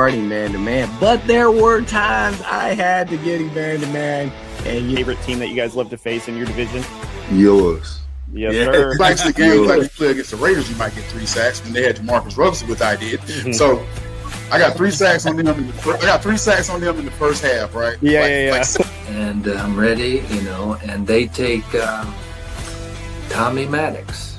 starting man-to-man, but there were times I had to get him man-to-man. And your favorite team that you guys love to face in your division? Yours. Yes, sir. It's actually games like you play against the Raiders, you might get 3 sacks. When they had Jamarcus Russell, which I did. So I got 3 sacks on them. I got 3 sacks on them in the first half, right? Yeah. And I'm ready, and they take Tommy Maddox.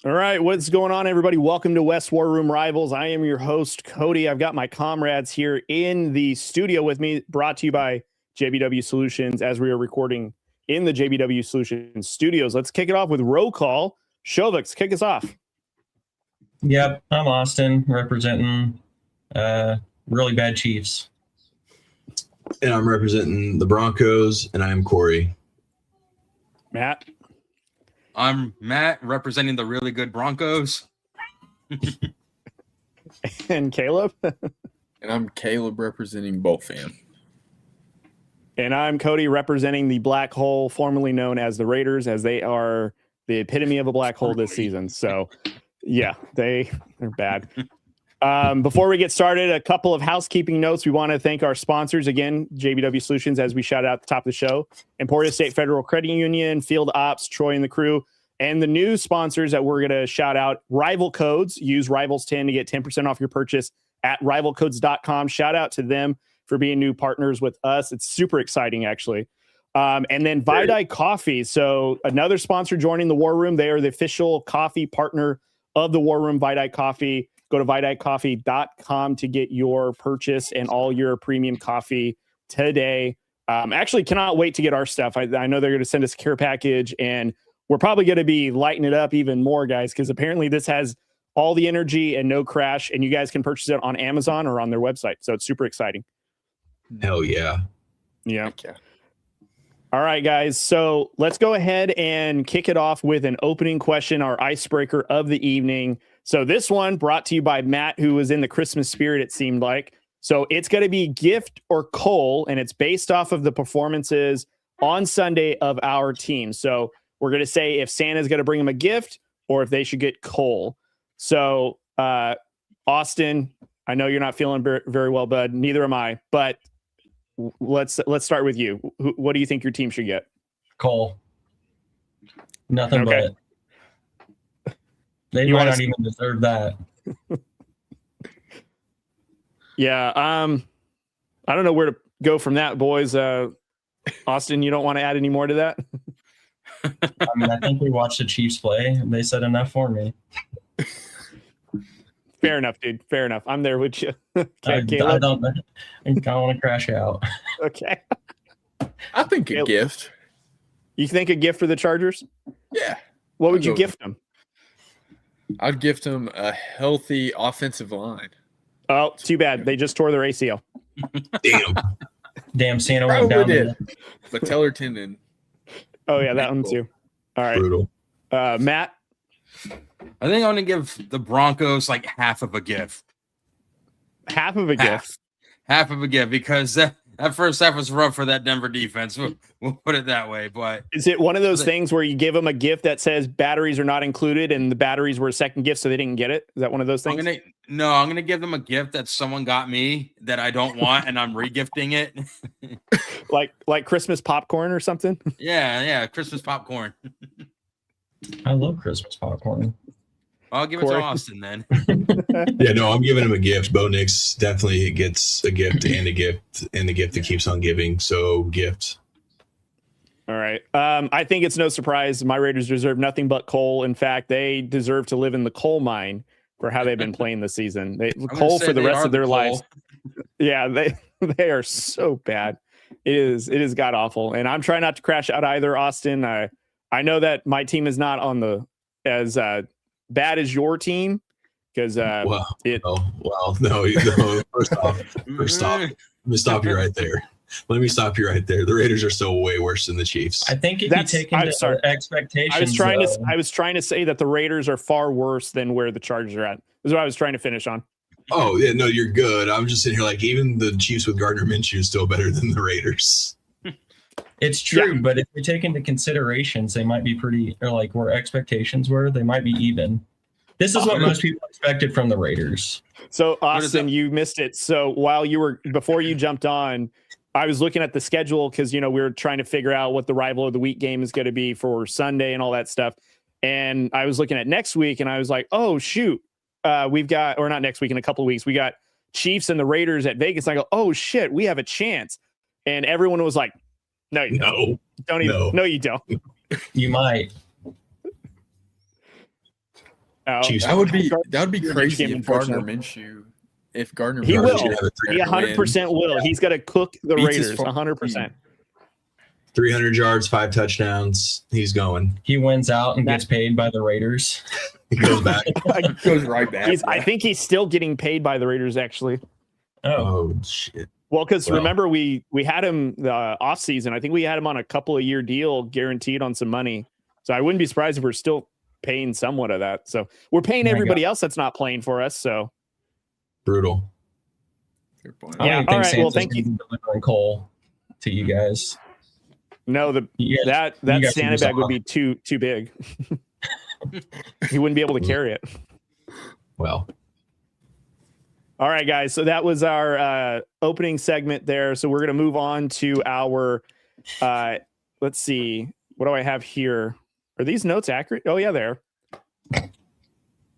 All right, what's going on, everybody? Welcome to West War Room Rivals. I am your host, Cody. I've got my comrades here in the studio with me, brought to you by JBW Solutions as we are recording in the JBW Solutions studios. Let's kick it off with roll call. Shovix, kick us off. Yep, I'm Austin, representing really bad Chiefs. And I'm representing the Broncos, and I'm Corey. Matt. I'm Matt, representing the really good Broncos. And Caleb. And I'm Caleb, representing both fans. And I'm Cody, representing the black hole, formerly known as the Raiders, as they are the epitome of a black hole this season. So, yeah, they're bad. Before we get started, a couple of housekeeping notes. We want to thank our sponsors again, JBW Solutions, as we shout out at the top of the show, Emporia State Federal Credit Union, Field Ops, Troy and the crew, and the new sponsors that we're going to shout out, Rival Codes. Use Rivals10 to get 10% off your purchase at rivalcodes.com. Shout out to them for being new partners with us. It's super exciting, actually. And then Vidai Coffee. So another sponsor joining the War Room. They are the official coffee partner of the War Room, Vidai Coffee. Go to vidaicoffee.com to get your purchase and all your premium coffee today. Actually, cannot wait to get our stuff. I know they're going to send us a care package, and we're probably going to be lighting it up even more, guys, because apparently this has all the energy and no crash, and you guys can purchase it on Amazon or on their website. So it's super exciting. Hell yeah. Yeah. All right, guys. So let's go ahead and kick it off with an opening question, our icebreaker of the evening. So this one brought to you by Matt, who was in the Christmas spirit, it seemed like. So it's going to be gift or coal, and it's based off of the performances on Sunday of our team. So we're going to say if Santa's going to bring them a gift or if they should get coal. So Austin, I know you're not feeling very well, bud. Neither am I. But let's start with you. What do you think your team should get? Coal. Nothing but. They might not even deserve that. Yeah. I don't know where to go from that, boys. Austin, you don't want to add any more to that? I think we watched the Chiefs play, and they said enough for me. Fair enough, dude. Fair enough. I'm there with you. I don't want to crash out. Okay. I think a gift. You think a gift for the Chargers? Yeah. What would you gift them? I'd gift them a healthy offensive line. Oh, too bad. They just tore their ACL. Damn, Santa went down there. But Teller tendon. Oh, yeah, that one too. All right. Brutal. Matt? I think I'm going to give the Broncos like half of a gift. Half of a gift? Half of a gift, because that first half was rough for that Denver defense. We'll put it that way. But is it one of those things where you give them a gift that says batteries are not included and the batteries were a second gift so they didn't get it? Is that one of those things? I'm going to give them a gift that someone got me that I don't want, and I'm regifting it. like Christmas popcorn or something? Yeah, Christmas popcorn. I love Christmas popcorn. I'll give it to Austin then. Yeah, no, I'm giving him a gift. Bo Nix definitely gets a gift and a gift and a gift that keeps on giving. So gift. All right. I think it's no surprise my Raiders deserve nothing but coal. In fact, they deserve to live in the coal mine for how they've been playing this season. Coal for the rest of their lives. Yeah, they are so bad. It is god awful. And I'm trying not to crash out either, Austin. I know that my team is not on the as bad as your team because no. First off, let me stop you right there. The Raiders are so way worse than the Chiefs. I think if you take into expectations, I was trying to say that the Raiders are far worse than where the Chargers are at. This is what I was trying to finish on. Oh yeah, no, you're good. I'm just sitting here like even the Chiefs with Gardner Minshew is still better than the Raiders. It's true, but if we take into considerations, they might be pretty, or like where expectations were, they might be even. This is what most people expected from the Raiders. So Austin, you missed it. So before you jumped on, I was looking at the schedule because, we were trying to figure out what the rival of the week game is going to be for Sunday and all that stuff. And I was looking at next week and I was like, oh, shoot, we've got, or not next week, in a couple of weeks, we got Chiefs and the Raiders at Vegas. And I go, oh, shit, we have a chance. And everyone was like, no, you don't. No, you don't. You might. That would be crazy if Gardner Minshew. He will. He 100% will. He's got to cook the Raiders 100%. 300 yards, 5 touchdowns. He's going. He wins out and gets paid by the Raiders. He goes back. Goes right back. I think he's still getting paid by the Raiders, actually. Oh shit. Well, because remember we had him the off season. I think we had him on a couple of year deal, guaranteed on some money. So I wouldn't be surprised if we're still paying somewhat of that. So we're paying everybody else that's not playing for us. So brutal. Yeah. All right. Well, thank you. Delivering coal to you guys. No, that Santa bag would be too big. He wouldn't be able to carry it. Well. All right, guys. So that was our opening segment there. So we're going to move on to our, let's see. What do I have here? Are these notes accurate? Oh, yeah, they're.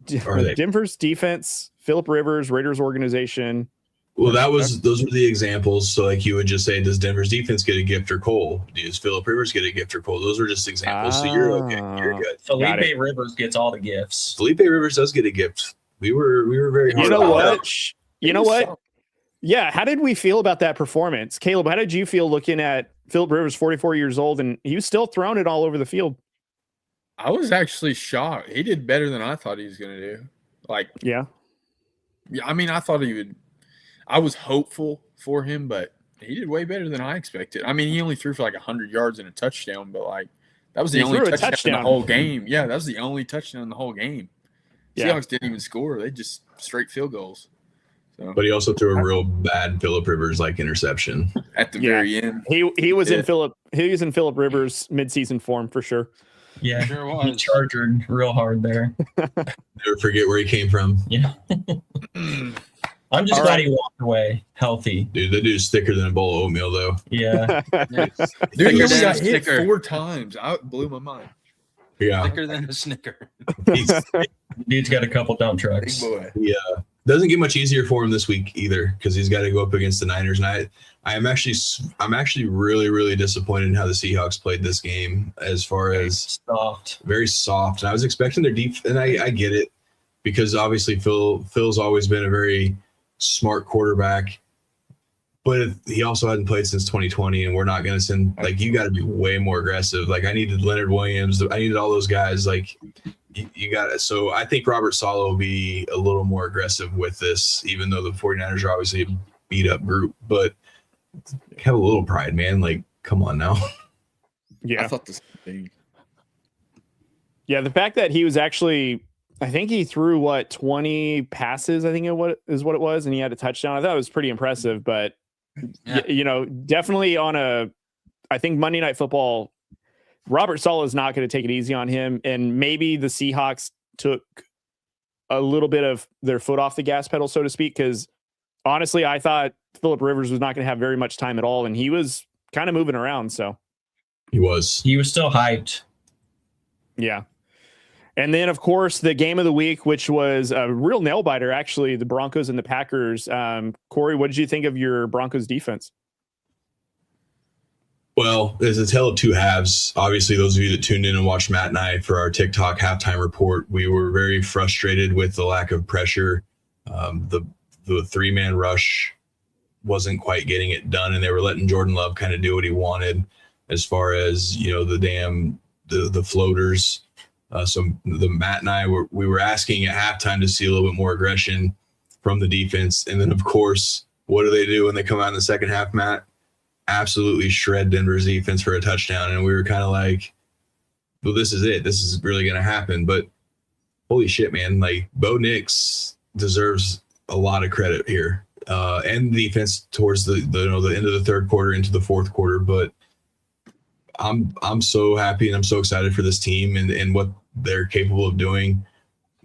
Denver's defense, Phillip Rivers, Raiders organization. Well, those were the examples. So like you would just say, does Denver's defense get a gift or Cole? Does Phillip Rivers get a gift or Cole? Those were just examples. So you're okay. You're good. Felipe Rivers gets all the gifts. Felipe Rivers does get a gift. We were very hard. You know what? Yeah. How did we feel about that performance? Caleb, how did you feel looking at Phillip Rivers, 44 years old, and he was still throwing it all over the field? I was actually shocked. He did better than I thought he was going to do. Yeah. I mean, I thought he would. I was hopeful for him, but he did way better than I expected. I mean, he only threw for 100 yards and a touchdown, but that was the only touchdown in the whole game. Yeah, that was the only touchdown in the whole game. Yeah. Seahawks didn't even score. They just straight field goals. So. But he also threw a real bad Phillip Rivers interception at the very end. He was in Phillip Rivers midseason form for sure. Yeah, sure was. He charged real hard there. Never forget where he came from. Yeah. I'm just glad he walked away healthy. Dude, that dude's thicker than a bowl of oatmeal, though. Yeah. Dude, he only got hit 4 times. I blew my mind. Yeah. Thicker than a Snicker. Dude's got a couple dump trucks. Big boy. Yeah. Doesn't get much easier for him this week either because he's got to go up against the Niners. And I'm actually really, really disappointed in how the Seahawks played this game as far as very soft. And I was expecting their defense, and I get it because obviously Phil's always been a very smart quarterback, but he also hadn't played since 2020, and we're not going to send you got to be way more aggressive. I needed Leonard Williams. I needed all those guys. You got it. So I think Robert Saleh will be a little more aggressive with this, even though the 49ers are obviously a beat up group, but have a little pride, man. Come on now. Yeah. I thought the same thing. Yeah. The fact that he was actually, I think he threw 20 passes, I think is what it was. And he had a touchdown. I thought it was pretty impressive, but definitely I think Monday Night Football, Robert Saleh is not going to take it easy on him. And maybe the Seahawks took a little bit of their foot off the gas pedal, so to speak, because honestly, I thought Phillip Rivers was not going to have very much time at all. And he was kind of moving around. So he was still hyped. Yeah. And then, of course, the game of the week, which was a real nail biter, actually, the Broncos and the Packers. Corey, what did you think of your Broncos defense? Well, there's a tale of two halves. Obviously, those of you that tuned in and watched Matt and I for our TikTok halftime report, we were very frustrated with the lack of pressure. The 3-man rush wasn't quite getting it done, and they were letting Jordan Love kind of do what he wanted as far as, the floaters. So the Matt and I we were asking at halftime to see a little bit more aggression from the defense. And then, of course, what do they do when they come out in the second half, Matt? Absolutely shred Denver's defense for a touchdown. And we were kind of like, well, this is it. This is really going to happen. But holy shit, man, Bo Nix deserves a lot of credit here, and the defense towards the end of the third quarter into the fourth quarter. But I'm so happy and I'm so excited for this team and what they're capable of doing.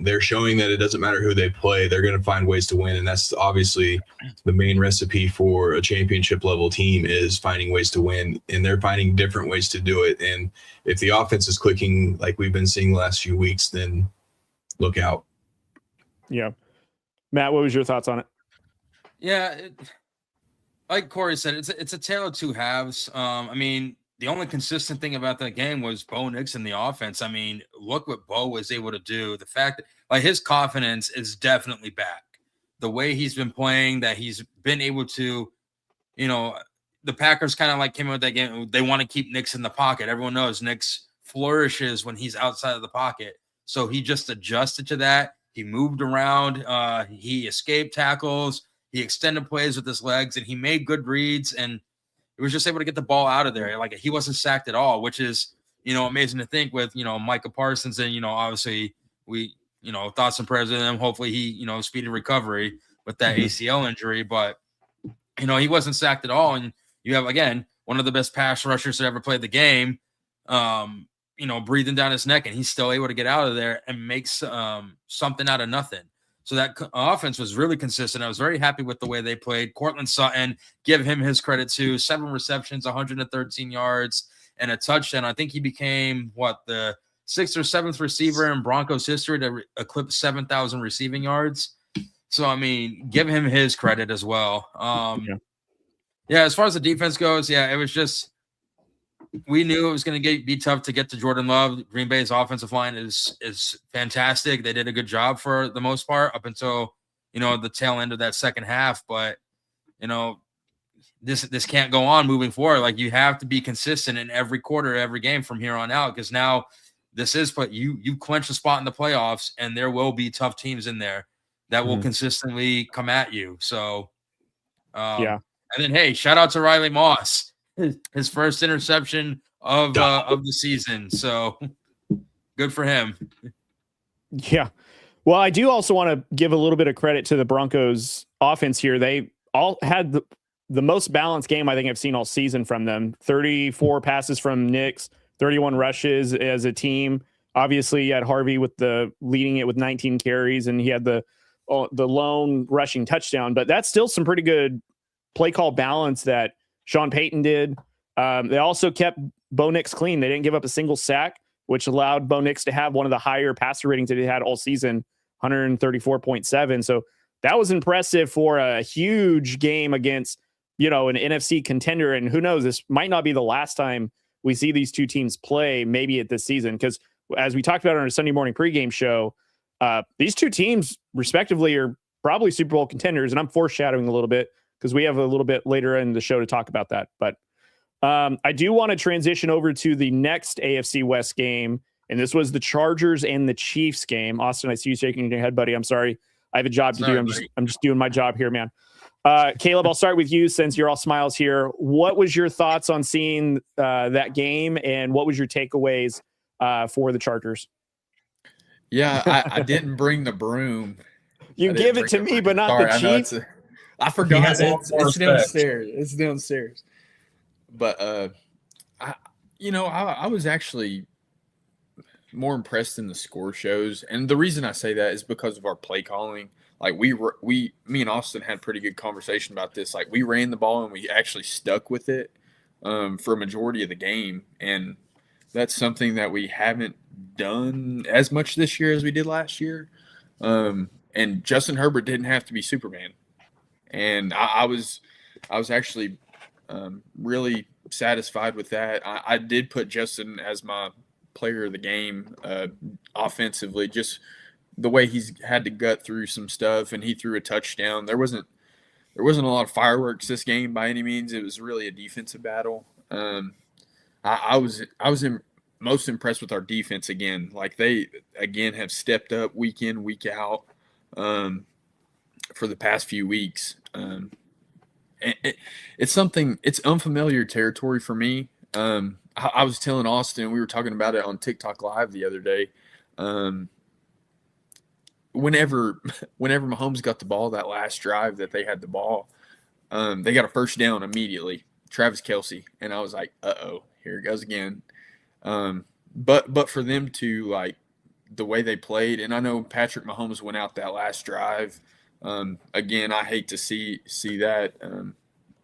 They're showing that it doesn't matter who they play, they're going to find ways to win, and that's obviously the main recipe for a championship level team is finding ways to win, and they're finding different ways to do it. And if the offense is clicking like we've been seeing the last few weeks, then look out. Yeah. Matt, what was your thoughts on it? Yeah, like Corey said, it's a tale of two halves. I mean, the only consistent thing about that game was Bo Nix in the offense. I mean, look what Bo was able to do. The fact that like his confidence is definitely back. The way he's been playing, that he's been able to, the Packers kind of like came out with that game. They want to keep Nix in the pocket. Everyone knows Nix flourishes when he's outside of the pocket. So he just adjusted to that. He moved around. He escaped tackles. He extended plays with his legs, and he made good reads. And it was just able to get the ball out of there. Like he wasn't sacked at all, which is, amazing to think with, Micah Parsons. And, obviously we, thoughts and prayers with him. Hopefully he, speedy recovery with that ACL injury. But, he wasn't sacked at all. And you have, again, one of the best pass rushers that ever played the game, breathing down his neck, and he's still able to get out of there and make something out of nothing. So that offense was really consistent. I was very happy with the way they played. Cortland Sutton, give him his credit too. 7 receptions, 113 yards, and a touchdown. I think he became, the 6th or 7th receiver in Broncos history to eclipse 7,000 receiving yards. So, I mean, give him his credit as well. Yeah, as far as the defense goes, it was just – we knew it was going to be tough to get to Jordan Love. Green Bay's offensive line is fantastic. They did a good job for the most part up until, the tail end of that second half. But, this can't go on moving forward. Like you have to be consistent in every quarter, every game from here on out, because now this is – you clinch a spot in the playoffs, and there will be tough teams in there that will consistently come at you. So, And then, hey, shout out to Riley Moss. His first interception of the season. So good for him. Yeah. Well, I do also want to give a little bit of credit to the Broncos offense here. They all had the most balanced game I think I've seen all season from them. 34 passes from Nix, 31 rushes as a team. Obviously, you had Harvey leading it with 19 carries, and he had the lone rushing touchdown. But that's still some pretty good play call balance that Sean Payton did. They also kept Bo Nix clean. They didn't give up a single sack, which allowed Bo Nix to have one of the higher passer ratings that he had all season, 134.7. So that was impressive for a huge game against, an NFC contender. And who knows, this might not be the last time we see these two teams play, maybe at this season. Because as we talked about on our Sunday morning pregame show, these two teams respectively are probably Super Bowl contenders. And I'm foreshadowing a little bit, because we have a little bit later in the show to talk about that. But I do want to transition over to the next AFC West game, and this was the Chargers and the Chiefs game. Austin, I see you shaking your head, buddy. I'm sorry. I have a job to do. I'm just doing my job here, man. Caleb, I'll start with you since you're all smiles here. What was your thoughts on seeing that game, and what was your takeaways for the Chargers? Yeah, I didn't bring the broom. You give it to me, but not the Chiefs. I forgot. It's downstairs. It's downstairs. But I was actually more impressed in the score shows, and the reason I say that is because of our play calling. Like me and Austin had a pretty good conversation about this. Like we ran the ball and we actually stuck with it for a majority of the game, and that's something that we haven't done as much this year as we did last year. And Justin Herbert didn't have to be Superman. And I was actually really satisfied with that. I did put Justin as my player of the game offensively, just the way he's had to gut through some stuff, and he threw a touchdown. There wasn't a lot of fireworks this game by any means. It was really a defensive battle. I was most impressed with our defense again. Like they again have stepped up week in, week out for the past few weeks. It's unfamiliar territory for me. I was telling Austin, we were talking about it on TikTok Live the other day. whenever Mahomes got the ball, that last drive that they had the ball, they got a first down immediately. Travis Kelce, and I was like, "Uh-oh, here it goes again." But for them to, like, the way they played, and I know Patrick Mahomes went out that last drive. Again, I hate to see that.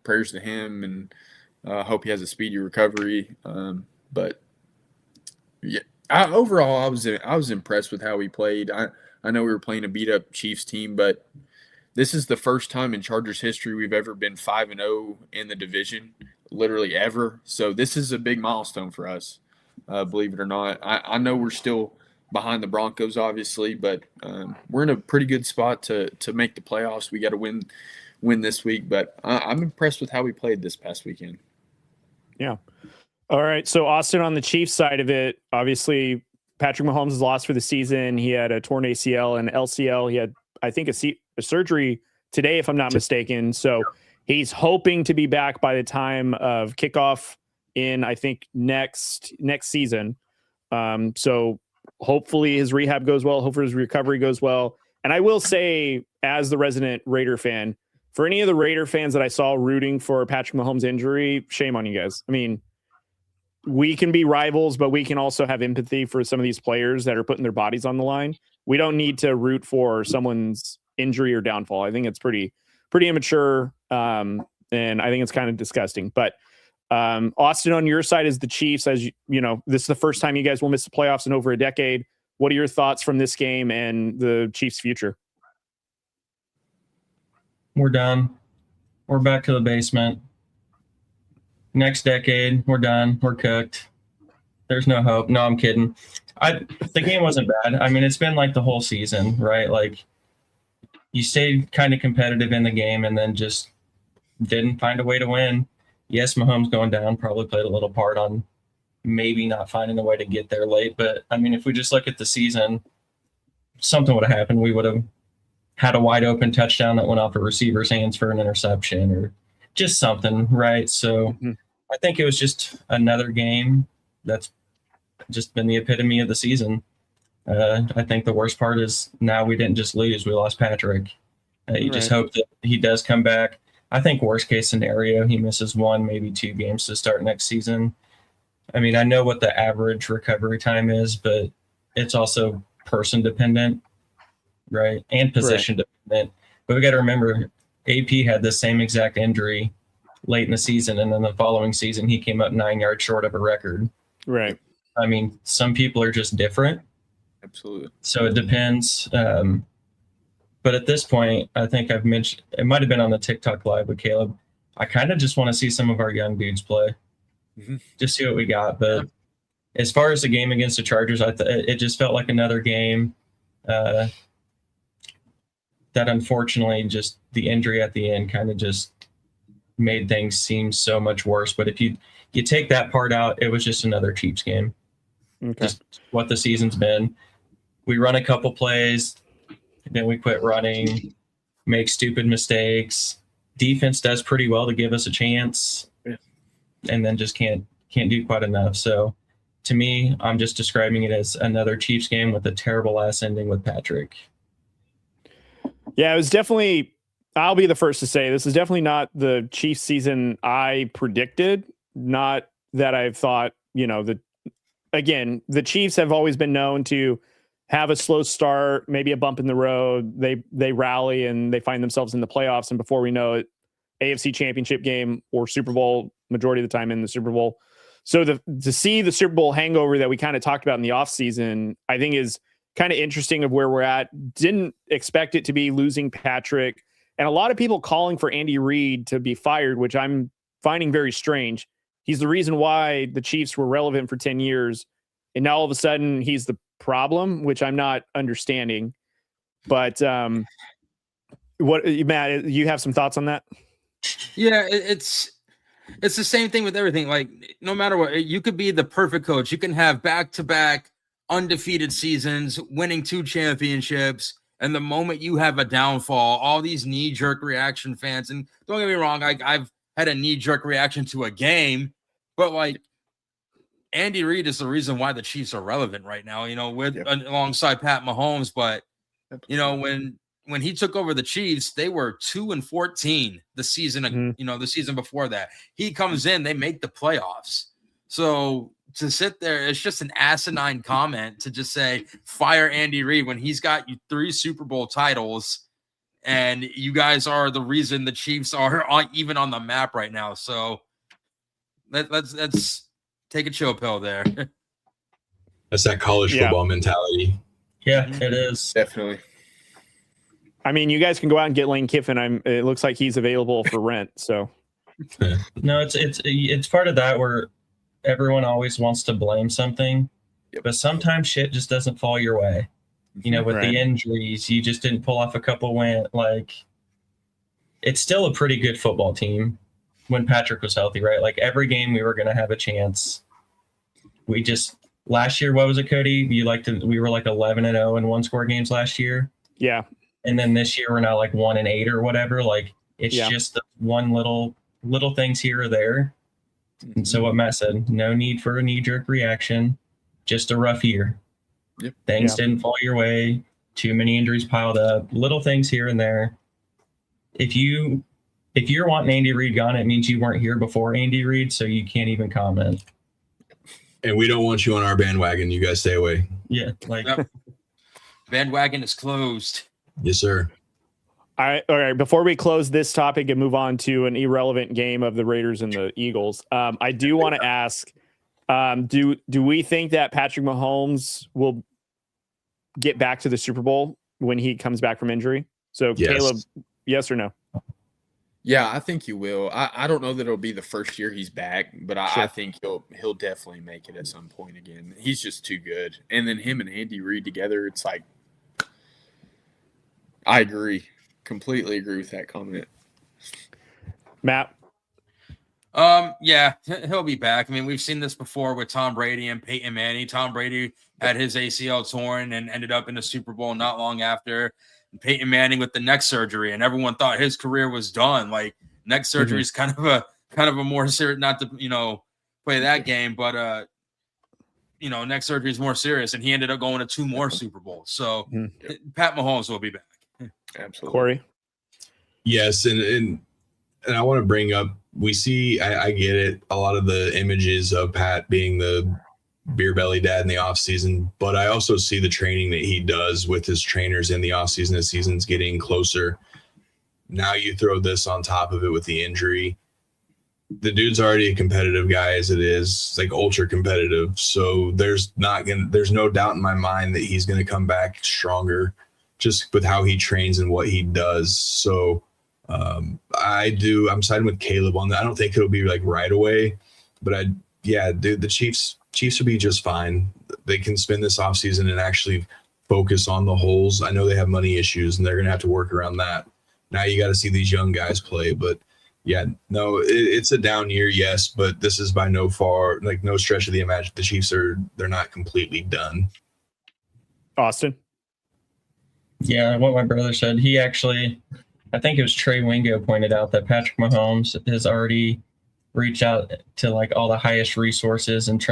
Prayers to him, and hope he has a speedy recovery. But yeah, overall, I was impressed with how he played. I know we were playing a beat up Chiefs team, but this is the first time in Chargers history we've ever been 5-0 in the division, literally ever. So this is a big milestone for us, believe it or not. I know we're still behind the Broncos, obviously, but we're in a pretty good spot to make the playoffs. We got to win this week, but I'm impressed with how we played this past weekend. Yeah. All right. So Austin, on the Chiefs side of it, obviously Patrick Mahomes is lost for the season. He had a torn ACL and LCL. He had, I think, a surgery today, if I'm not mistaken. So he's hoping to be back by the time of kickoff in, I think, next season. So hopefully his rehab goes well. Hopefully his recovery goes well. And I will say, as the resident Raider fan, for any of the Raider fans that I saw rooting for Patrick Mahomes' injury, shame on you guys. I mean, we can be rivals, but we can also have empathy for some of these players that are putting their bodies on the line. We don't need to root for someone's injury or downfall. I think it's pretty immature, and I think it's kind of disgusting. But Austin, on your side is the Chiefs. As you know, this is the first time you guys will miss the playoffs in over a decade. What are your thoughts from this game and the Chiefs' future? We're done. We're back to the basement. Next decade, we're done. We're cooked. There's no hope. No, I'm kidding. The game wasn't bad. I mean, it's been like the whole season, right? Like, you stayed kind of competitive in the game and then just didn't find a way to win. Yes, Mahomes going down probably played a little part on maybe not finding a way to get there late. But, I mean, if we just look at the season, something would have happened. We would have had a wide open touchdown that went off a receiver's hands for an interception or just something, right? So I think it was just another game that's just been the epitome of the season. I think the worst part is now we didn't just lose, we lost Patrick. You just hope that he does come back. I think worst case scenario, he misses 1, maybe 2 games to start next season. I mean, I know what the average recovery time is, but it's also person dependent, right? And position dependent. But we got to remember, AP had the same exact injury late in the season, and then the following season he came up 9 yards short of a record. Right. I mean, some people are just different. Absolutely. So it depends. But at this point, I think I've mentioned, it might have been on the TikTok live with Caleb, I kind of just want to see some of our young dudes play. Just see what we got. But as far as the game against the Chargers, it just felt like another game that unfortunately just the injury at the end kind of just made things seem so much worse. But if you take that part out, it was just another Chiefs game. Just what the season's been. We run a couple plays, then we quit running, make stupid mistakes. Defense does pretty well to give us a chance, and then just can't do quite enough. So to me, I'm just describing it as another Chiefs game with a terrible ass ending with Patrick. Yeah, it was definitely, I'll be the first to say, this is definitely not the Chiefs season I predicted. Not that I've thought, again, the Chiefs have always been known to have a slow start, maybe a bump in the road. They rally and they find themselves in the playoffs. And before we know it, AFC Championship game or Super Bowl, majority of the time in the Super Bowl. So to see the Super Bowl hangover that we kind of talked about in the offseason, I think is kind of interesting of where we're at. Didn't expect it to be losing Patrick. And a lot of people calling for Andy Reid to be fired, which I'm finding very strange. He's the reason why the Chiefs were relevant for 10 years. And now all of a sudden he's the problem, which I'm not understanding. But what, Matt, you have some thoughts on that? Yeah, it's the same thing with everything. Like, no matter what, you could be the perfect coach. You can have back-to-back undefeated seasons, winning 2 championships, and the moment you have a downfall, all these knee-jerk reaction fans, and don't get me wrong, I've had a knee-jerk reaction to a game, but like, Andy Reid is the reason why the Chiefs are relevant right now, alongside Pat Mahomes. But You know, when he took over the Chiefs, they were 2-14 the season, the season before that. He comes in, they make the playoffs. So to sit there, it's just an asinine comment to just say fire Andy Reid when he's got you 3 Super Bowl titles, and you guys are the reason the Chiefs are even on the map right now. So let's take a chill pill there. That's that college football mentality. Yeah, it is. Definitely. I mean, you guys can go out and get Lane Kiffin. It looks like he's available for rent. So, no, it's part of that where everyone always wants to blame something, but sometimes shit just doesn't fall your way. You know, with the injuries, you just didn't pull off a couple wins. Like, it's still a pretty good football team when Patrick was healthy, right? Like every game we were going to have a chance. We just last year, what was it, Cody? We were like 11-0 in 1-score games last year. Yeah. And then this year we're now like 1-8 or whatever. Like it's just the one little things here or there. And so what Matt said, no need for a knee-jerk reaction, just a rough year. Yep. Things didn't fall your way. Too many injuries piled up. Little things here and there. If you're wanting Andy Reid gone, it means you weren't here before Andy Reid, so you can't even comment. And we don't want you on our bandwagon. You guys stay away. Yeah, like bandwagon is closed. Yes, sir. All right. Before we close this topic and move on to an irrelevant game of the Raiders and the Eagles, I do want to ask, do we think that Patrick Mahomes will get back to the Super Bowl when he comes back from injury? So, yes. Caleb, yes or no? Yeah, I think he will. I don't know that it'll be the first year he's back, but I think he'll definitely make it at some point again. He's just too good. And then him and Andy Reid together, it's like, I agree. Completely agree with that comment. Matt? Yeah, he'll be back. I mean, we've seen this before with Tom Brady and Peyton Manning. Tom Brady had his ACL torn and ended up in the Super Bowl not long after. And Peyton Manning with the neck surgery, and everyone thought his career was done. Like neck surgery is kind of a more serious, not to play that game, but neck surgery is more serious, and he ended up going to 2 more Super Bowls. So Pat Mahomes will be back. Absolutely. Corey? Yes, and I want to bring up, we see, I get it, a lot of the images of Pat being the beer belly dad in the offseason, but I also see the training that he does with his trainers in the offseason as season's getting closer. Now you throw this on top of it with the injury. The dude's already a competitive guy as it is, like ultra competitive. So there's no doubt in my mind that he's going to come back stronger just with how he trains and what he does. So I'm siding with Caleb on that. I don't think it'll be like right away, but the Chiefs will be just fine. They can spend this offseason and actually focus on the holes. I know they have money issues and they're going to have to work around that. Now you got to see these young guys play, but it's a down year, yes, but this is by no stretch of the imagination. The Chiefs they're not completely done. Austin? Yeah, what my brother said, he actually, I think it was Trey Wingo pointed out that Patrick Mahomes has already reached out to like all the highest resources and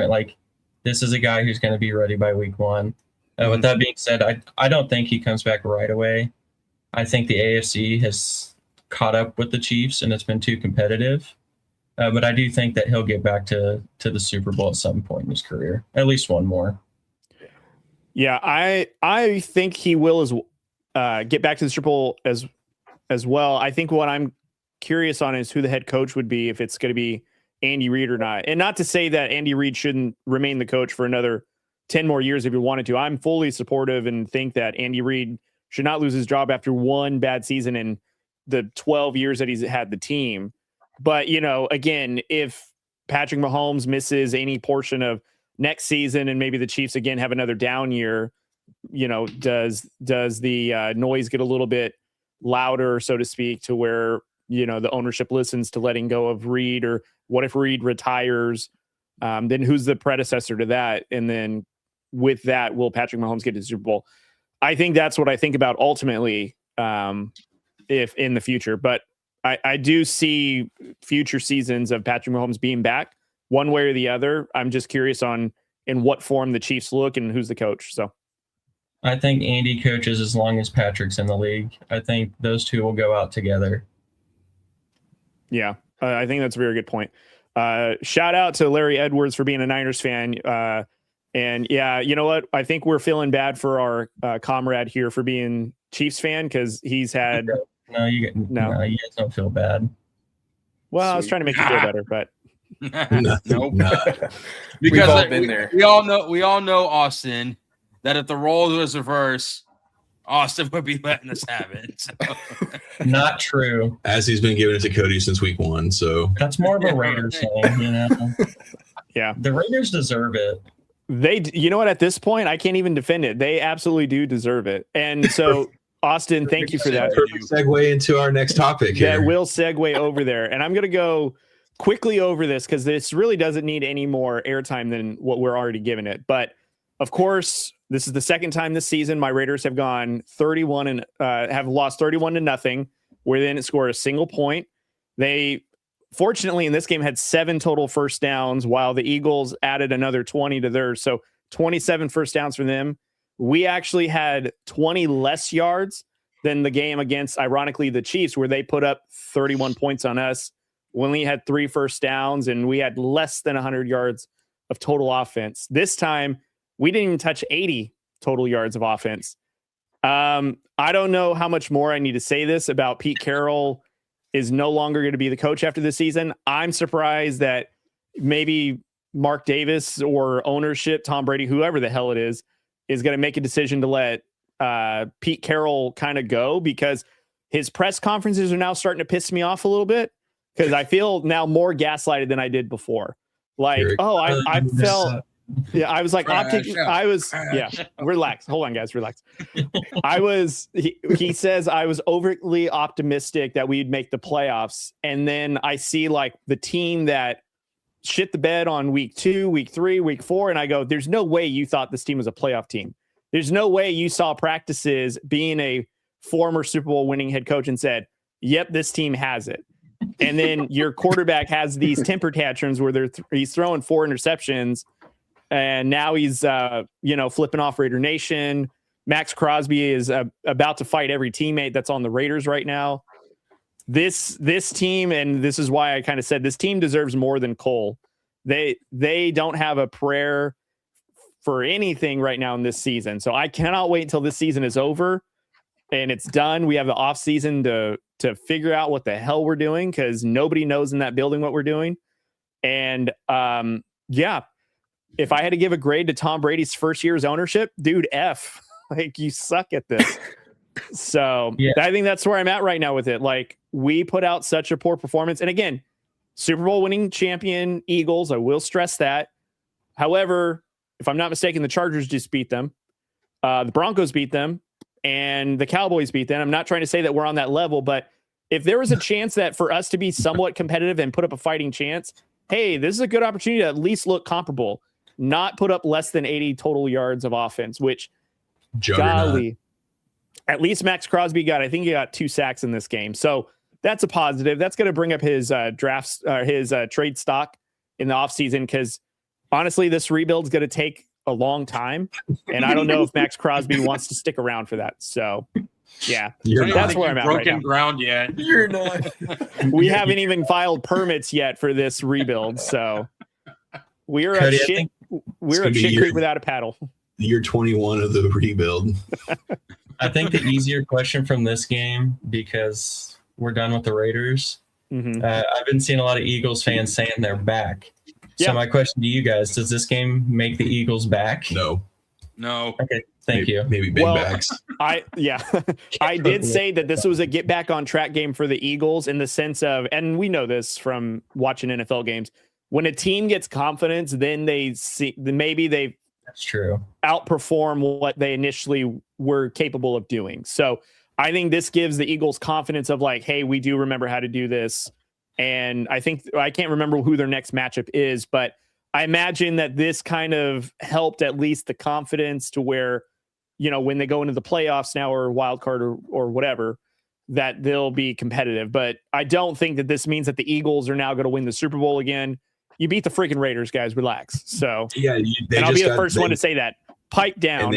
this is a guy who's going to be ready by week 1. With that being said, I don't think he comes back right away. I think the AFC has caught up with the Chiefs and it's been too competitive. But I do think that he'll get back to the Super Bowl at some point in his career, at least one more. Yeah, I think he will get back to the Super Bowl as well. I think what I'm curious on is who the head coach would be, if it's going to be Andy Reid or not. And not to say that Andy Reid shouldn't remain the coach for another 10 more years if he wanted to. I'm fully supportive and think that Andy Reid should not lose his job after one bad season in the 12 years that he's had the team. But, again, if Patrick Mahomes misses any portion of next season and maybe the Chiefs again have another down year, does the noise get a little bit louder, so to speak, to where, the ownership listens to letting go of Reid? Or what if Reid retires? Then who's the predecessor to that? And then with that, will Patrick Mahomes get to the Super Bowl? I think that's what I think about ultimately, if in the future. But I do see future seasons of Patrick Mahomes being back one way or the other. I'm just curious on in what form the Chiefs look and who's the coach. So, I think Andy coaches as long as Patrick's in the league. I think those two will go out together. Yeah, I think that's a very good point. Shout out to Larry Edwards for being a Niners fan. And yeah, you know what? I think we're feeling bad for our comrade here for being Chiefs fan because he's had no, you guys don't feel bad. Well, I was trying to make you feel better, but nope. We've Because all been there. We all know Austin that if the roles was reversed, Austin would be letting us have it. So. Not true. As he's been giving it to Cody since week 1. So that's more of a Raiders thing, you know. Yeah, the Raiders deserve it. You know what? At this point, I can't even defend it. They absolutely do deserve it. And so, Austin, thank you for that. Perfect segue into our next topic here. That will segue over there. And I'm going to go quickly over this because this really doesn't need any more airtime than what we're already giving it. But of course, this is the second time this season my Raiders have gone 31 and have lost 31-0, where they didn't score a single point. They fortunately in this game had 7 total first downs, while the Eagles added another 20 to theirs. So 27 first downs for them. We actually had 20 less yards than the game against, ironically, the Chiefs, where they put up 31 points on us. We only had 3 first downs, and we had less than 100 yards of total offense. This time, we didn't even touch 80 total yards of offense. I don't know how much more I need to say this about Pete Carroll is no longer going to be the coach after this season. I'm surprised that maybe Mark Davis or ownership, Tom Brady, whoever the hell it is going to make a decision to let Pete Carroll kind of go, because his press conferences are now starting to piss me off a little bit, because I feel now more gaslighted than I did before. Like, I felt... Yeah, I was like, relax. Hold on, guys, relax. He says I was overly optimistic that we'd make the playoffs. And then I see like the team that shit the bed on week 2, week 3, week 4. And I go, there's no way you thought this team was a playoff team. There's no way you saw practices being a former Super Bowl winning head coach and said, yep, this team has it. And then your quarterback has these temper tantrums where he's throwing 4 interceptions. And now he's, flipping off Raider Nation. Max Crosby is about to fight every teammate that's on the Raiders right now. This team, and this is why I kind of said this team deserves more than Cole. They don't have a prayer for anything right now in this season. So I cannot wait until this season is over and it's done. We have the off season to figure out what the hell we're doing, because nobody knows in that building what we're doing. And if I had to give a grade to Tom Brady's first year's ownership, dude, F. Like, you suck at this. So yeah. I think that's where I'm at right now with it. Like, we put out such a poor performance. And again, Super Bowl winning champion Eagles, I will stress that. However, if I'm not mistaken, the Chargers just beat them. The Broncos beat them. And the Cowboys beat them. I'm not trying to say that we're on that level, but if there was a chance that for us to be somewhat competitive and put up a fighting chance, hey, this is a good opportunity to at least look comparable. Not put up less than 80 total yards of offense, which, golly, at least Max Crosby I think he got 2 sacks in this game. So that's a positive. That's going to bring up his trade stock in the offseason, because honestly, this rebuild is going to take a long time. And I don't know if Max Crosby wants to stick around for that. So yeah, that's where I'm at right now. Ground yet. You're not. We haven't even filed permits yet for this rebuild. So we're Cody, a shit. We're a shit creek without a paddle. Year 21 of the rebuild. I think the easier question from this game, because we're done with the Raiders. Mm-hmm. I've been seeing a lot of Eagles fans saying they're back. So my question to you guys, does this game make the Eagles back? No. Okay. Thank you. Maybe big backs. I did say that this was a get back on track game for the Eagles, in the sense of, and we know this from watching NFL games, when a team gets confidence, then that's true, outperform what they initially were capable of doing. So I think this gives the Eagles confidence of like, hey, we do remember how to do this. And I can't remember who their next matchup is, but I imagine that this kind of helped at least the confidence to where, when they go into the playoffs now, or wild card or whatever, that they'll be competitive. But I don't think that this means that the Eagles are now going to win the Super Bowl again. You beat the freaking Raiders, guys. Relax. So yeah, and I'll be the first one to say that. Pipe down,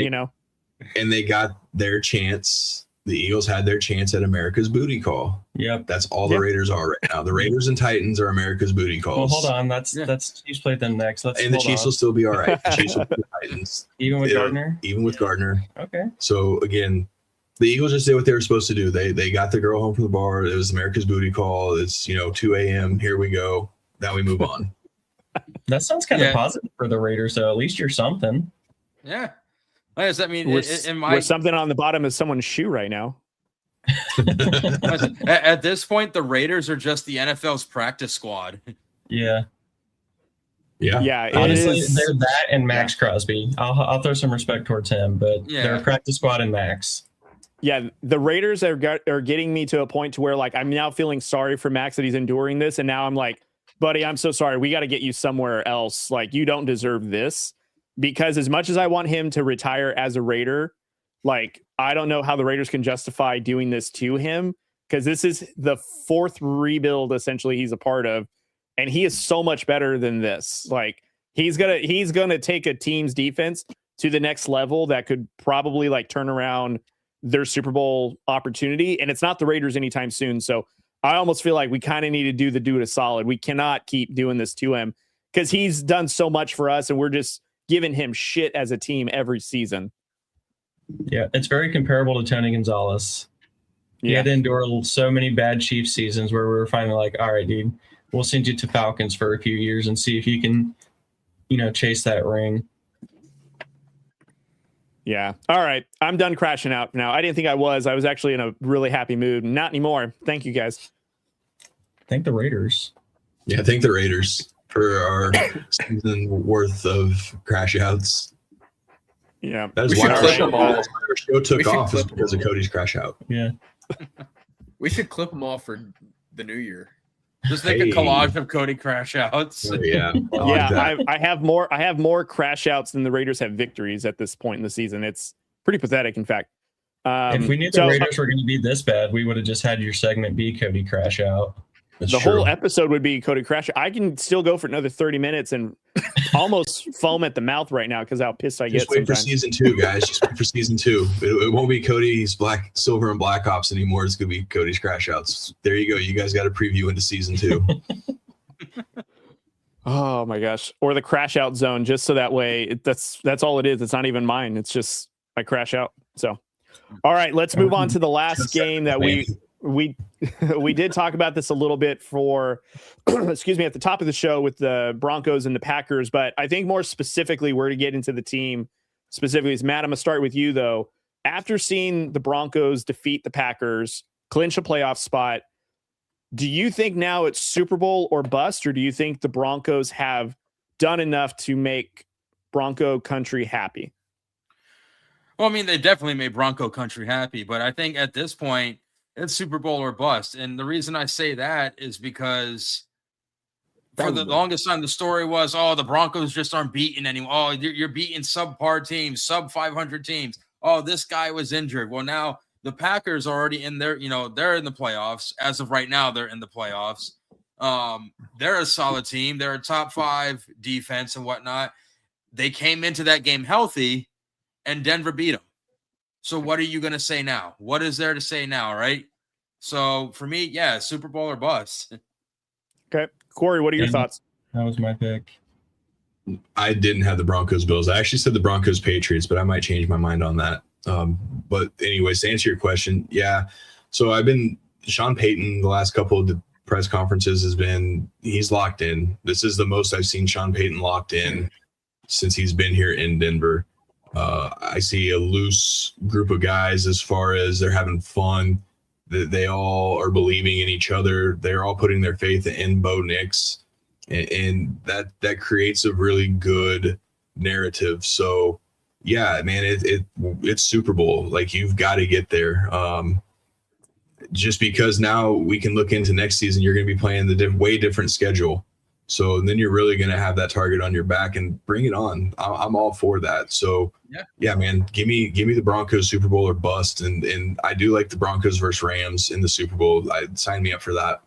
and they got their chance. The Eagles had their chance at America's booty call. Yep. That's all the Raiders are right now. The Raiders and Titans are America's booty calls. Well, hold on. That's Chiefs played them next. And the Chiefs will still be all right. The Chiefs will be the Titans. Even with Gardner? Even with Gardner. Okay. So, again, the Eagles just did what they were supposed to do. They got the girl home from the bar. It was America's booty call. It's, 2 a.m. Here we go. Now we move on. That sounds kind of positive for the Raiders, though. At least you're something. Yeah. I mean, we're something on the bottom of someone's shoe right now. At this point, the Raiders are just the NFL's practice squad. Yeah. Yeah. Honestly, they're that and Max Crosby. I'll throw some respect towards him, but they're a practice squad and Max. Yeah, the Raiders are getting me to a point to where, like, I'm now feeling sorry for Max that he's enduring this, and now I'm like, buddy, I'm so sorry. We got to get you somewhere else. Like, you don't deserve this. Because as much as I want him to retire as a Raider, like, I don't know how the Raiders can justify doing this to him, because this is the fourth rebuild essentially he's a part of, and he is so much better than this. Like, he's gonna take a team's defense to the next level that could probably, like, turn around their Super Bowl opportunity, and it's not the Raiders anytime soon. So I almost feel like we kind of need to do the dude a solid. We cannot keep doing this to him because he's done so much for us, and we're just giving him shit as a team every season. Yeah, it's very comparable to Tony Gonzalez. He had to endure so many bad Chiefs seasons where we were finally like, all right, dude, we'll send you to Falcons for a few years and see if you can, chase that ring. Yeah. All right. I'm done crashing out now. I didn't think I was. I was actually in a really happy mood. Not anymore. Thank you, guys. Thank the Raiders. Yeah, thank the Raiders for our season worth of crash outs. Yeah. That is why our show took off is because of Cody's crash out. Yeah. We should clip them all for the new year. Just make a collage of Cody crash outs. Oh, yeah. I have more crash outs than the Raiders have victories at this point in the season. It's pretty pathetic, in fact. If we knew the Raiders were going to be this bad, we would have just had your segment be Cody crash out. The whole episode would be Cody crash. I can still go for another 30 minutes and almost foam at the mouth right now because how pissed I get. Just wait for season 2, guys. Just wait for season 2. It won't be Cody's Silver and Black Ops anymore. It's going to be Cody's crash outs. There you go. You guys got a preview into season 2. Oh my gosh. Or the crash out zone, just so that way that's all it is. It's not even mine. It's just I crash out. So, all right, let's move on to the last game that we did talk about this a little bit for excuse me, at the top of the show with the Broncos and the Packers, but I think more specifically we're to get into the team specifically. Matt, I'm gonna start with you though. After seeing the Broncos defeat the Packers, clinch a playoff spot, do you think now it's Super Bowl or bust, or do you think the Broncos have done enough to make Bronco Country happy? Well, I mean, they definitely made Bronco Country happy, but I think at this point it's Super Bowl or bust. And the reason I say that is because for the longest time, the story was, the Broncos just aren't beaten anymore. Oh, you're beating subpar teams, sub 500 teams. Oh, this guy was injured. Well, now the Packers are already in there. They're in the playoffs. As of right now, they're in the playoffs. They're a solid team. They're a top 5 defense and whatnot. They came into that game healthy, and Denver beat them. So what are you going to say now? What is there to say now, right? So for me, Super Bowl or bust. Okay. Corey, what are your thoughts? That was my pick. I didn't have the Broncos Bills. I actually said the Broncos Patriots, but I might change my mind on that. But anyways, to answer your question, so Sean Payton, the last couple of the press conferences he's locked in. This is the most I've seen Sean Payton locked in since he's been here in Denver. I see a loose group of guys as far as they're having fun. They all are believing in each other. They're all putting their faith in Bo Nix, and that creates a really good narrative. So, man, it's Super Bowl. Like, you've got to get there. Just because now we can look into next season, you're going to be playing the way different schedule. So then you're really going to have that target on your back, and bring it on. I'm all for that. So man, give me the Broncos Super Bowl or bust. And I do like the Broncos versus Rams in the Super Bowl. Sign me up for that.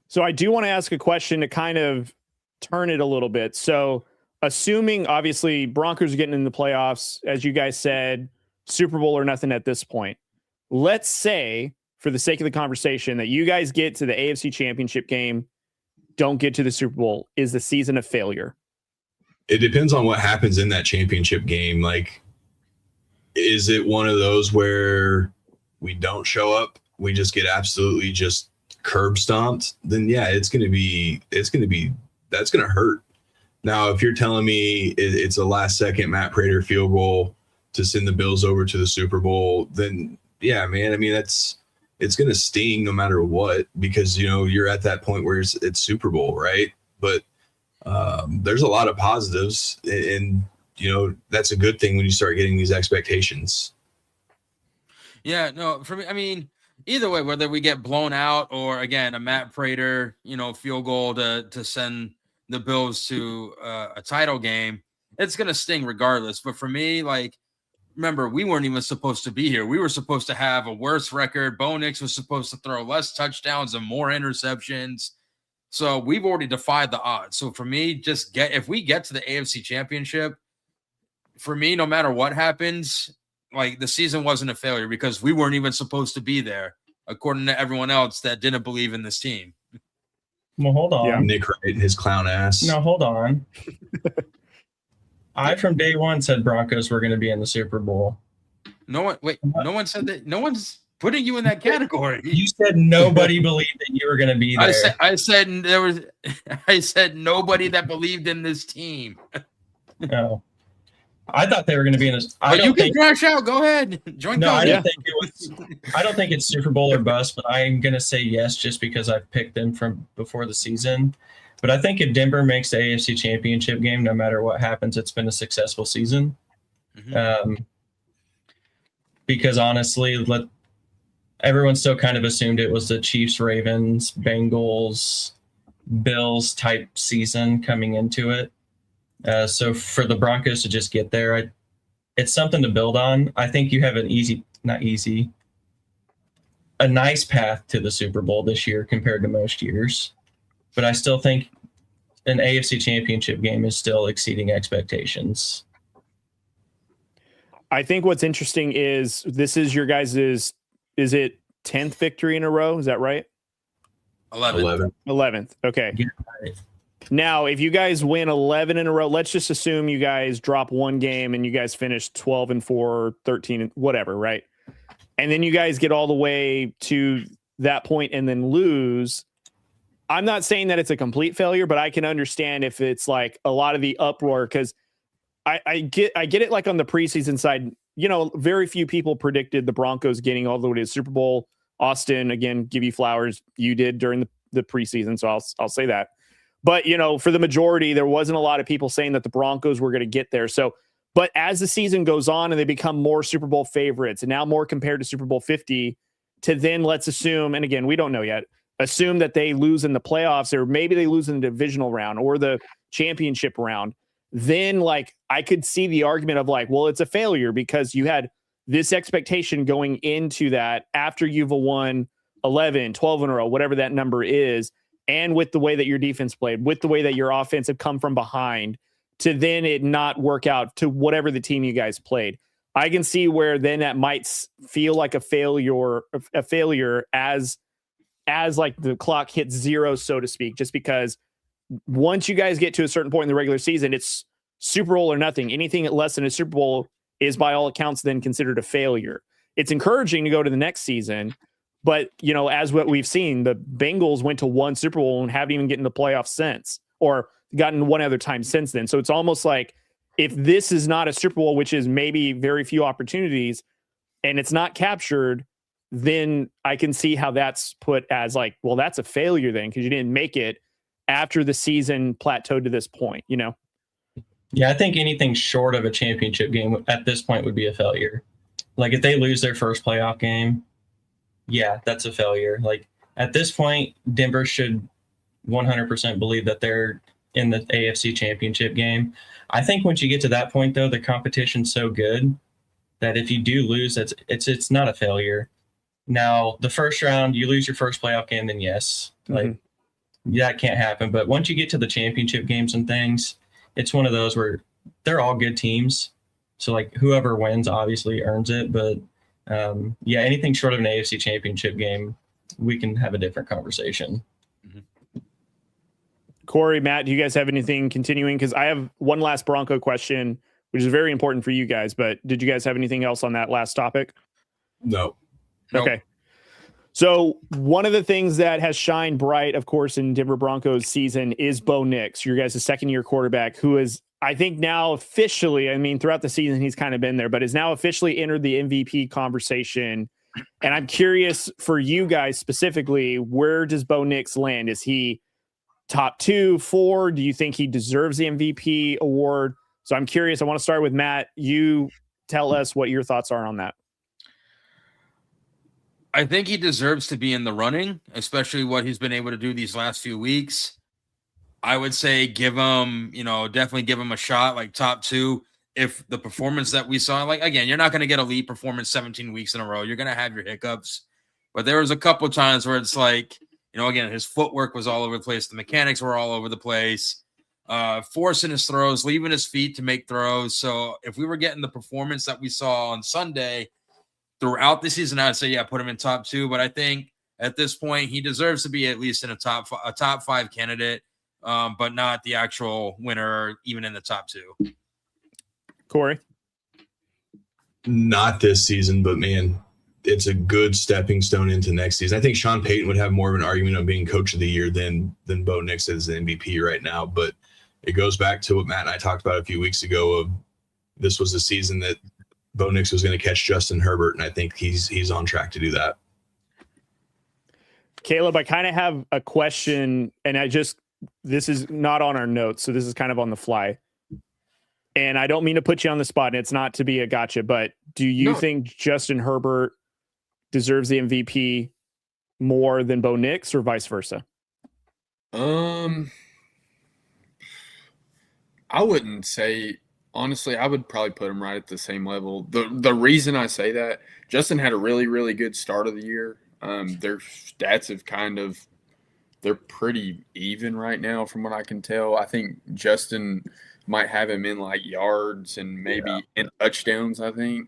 So I do want to ask a question to kind of turn it a little bit. So assuming obviously Broncos are getting in the playoffs, as you guys said, Super Bowl or nothing at this point. Let's say, for the sake of the conversation, that you guys get to the AFC Championship game, don't get to the Super Bowl. Is the season a failure? It depends on what happens in that championship game. Like, is it one of those where we don't show up, we just get absolutely just curb stomped? Then yeah, that's going to hurt. Now, if you're telling me it's a last second Matt Prater field goal to send the Bills over to the Super Bowl, then yeah, man, I mean, it's going to sting no matter what, because, you know, you're at that point where it's Super Bowl, right? But there's a lot of positives, and, you know, that's a good thing when you start getting these expectations. Yeah, no, for me, I mean, either way, whether we get blown out or, again, a Matt Prater, you know, field goal to send the Bills to a title game, it's going to sting regardless. But for me, like, remember, we weren't even supposed to be here. We were supposed to have a worse record. Bo Nix was supposed to throw less touchdowns and more interceptions. So we've already defied the odds. So for me, if we get to the AFC Championship, for me, no matter what happens, like, the season wasn't a failure because we weren't even supposed to be there, according to everyone else that didn't believe in this team. Well, hold on. Yeah, Nick Wright and his clown ass. No, hold on. I, from day one, said Broncos were going to be in the Super Bowl. No one said that. No one's putting you in that category. You said nobody believed that you were going to be there. I said nobody that believed in this team. No. I thought they were going to be in this. You can crash out. Go ahead. Join Cody. I don't think it's Super Bowl or bust, but I'm going to say yes just because I picked them from before the season. But I think if Denver makes the AFC Championship game, no matter what happens, it's been a successful season. Mm-hmm. Because honestly, everyone still kind of assumed it was the Chiefs, Ravens, Bengals, Bills type season coming into it. So for the Broncos to just get there, it's something to build on. I think you have a nice path to the Super Bowl this year compared to most years. But I still think an AFC Championship game is still exceeding expectations. I think what's interesting is this is your guys' is it 10th victory in a row? Is that right? 11th. Okay. Yeah, right. Now, if you guys win 11 in a row, let's just assume you guys drop one game and you guys finish 12-4, 13, whatever, right? And then you guys get all the way to that point and then lose. I'm not saying that it's a complete failure, but I can understand if it's like a lot of the uproar, because I get it. Like on the preseason side, you know, very few people predicted the Broncos getting all the way to the Super Bowl. Austin, again, give you flowers. You did during the preseason, so I'll say that. But, you know, for the majority, there wasn't a lot of people saying that the Broncos were going to get there. So, but as the season goes on and they become more Super Bowl favorites and now more compared to Super Bowl 50, to then let's assume, and again, we don't know yet, assume that they lose in the playoffs, or maybe they lose in the divisional round or the championship round, then like I could see the argument of like, well, it's a failure because you had this expectation going into that after you've won 11, 12 in a row, whatever that number is. And with the way that your defense played, with the way that your offense had come from behind, to then it not work out to whatever the team you guys played. I can see where then that might feel like a failure as like the clock hits zero, so to speak, just because once you guys get to a certain point in the regular season, it's Super Bowl or nothing. Anything less than a Super Bowl is by all accounts then considered a failure. It's encouraging to go to the next season. But, you know, as what we've seen, the Bengals went to one Super Bowl and haven't even gotten the playoffs since, or gotten one other time since then. So it's almost like if this is not a Super Bowl, which is maybe very few opportunities, and it's not captured, then I can see how that's put as like, well, that's a failure then because you didn't make it after the season plateaued to this point, you know? Yeah, I think anything short of a championship game at this point would be a failure. Like if they lose their first playoff game, yeah, that's a failure. Like at this point, Denver should 100% believe that they're in the AFC Championship game. I think once you get to that point, though, the competition's so good that if you do lose, it's not a failure. Now, the first round, you lose your first playoff game, then yes, like that can't happen. But once you get to the championship games and things, it's one of those where they're all good teams. So like whoever wins obviously earns it, but yeah, anything short of an AFC Championship game, we can have a different conversation. Corey, Matt, do you guys have anything continuing? Because I have one last Bronco question, which is very important for you guys. But did you guys have anything else on that last topic? No. Okay. So one of the things that has shined bright, of course, in Denver Broncos season is Bo Nix, your guys' second-year quarterback, who is, I think now officially, I mean, throughout the season, he's kind of been there, but is now officially entered the MVP conversation. And I'm curious for you guys specifically, where does Bo Nix land? Is he top 2, 4? Do you think he deserves the MVP award? So I'm curious. I want to start with Matt. You tell us what your thoughts are on that. I think he deserves to be in the running, especially what he's been able to do these last few weeks. I would say give him, definitely give him a shot, like top 2. If the performance that we saw, like, again, you're not going to get elite performance 17 weeks in a row. You're going to have your hiccups. But there was a couple of times where it's like, again, his footwork was all over the place. The mechanics were all over the place, forcing his throws, leaving his feet to make throws. So if we were getting the performance that we saw on Sunday throughout the season, I'd say, yeah, put him in top 2. But I think at this point, he deserves to be at least in a top 5 candidate, but not the actual winner, even in the top 2. Corey? Not this season, but man, it's a good stepping stone into next season. I think Sean Payton would have more of an argument of being coach of the year than Bo Nix is the MVP right now. But it goes back to what Matt and I talked about a few weeks ago of this was the season that Bo Nix was going to catch Justin Herbert, and I think he's on track to do that. Caleb, I kind of have a question, and this is not on our notes, so this is kind of on the fly. And I don't mean to put you on the spot, and it's not to be a gotcha, but do you think Justin Herbert deserves the MVP more than Bo Nix or vice versa? I wouldn't say, honestly, I would probably put him right at the same level. The reason I say that, Justin had a really, really good start of the year. Their stats have they're pretty even right now from what I can tell. I think Justin might have him in like yards and maybe in touchdowns, I think.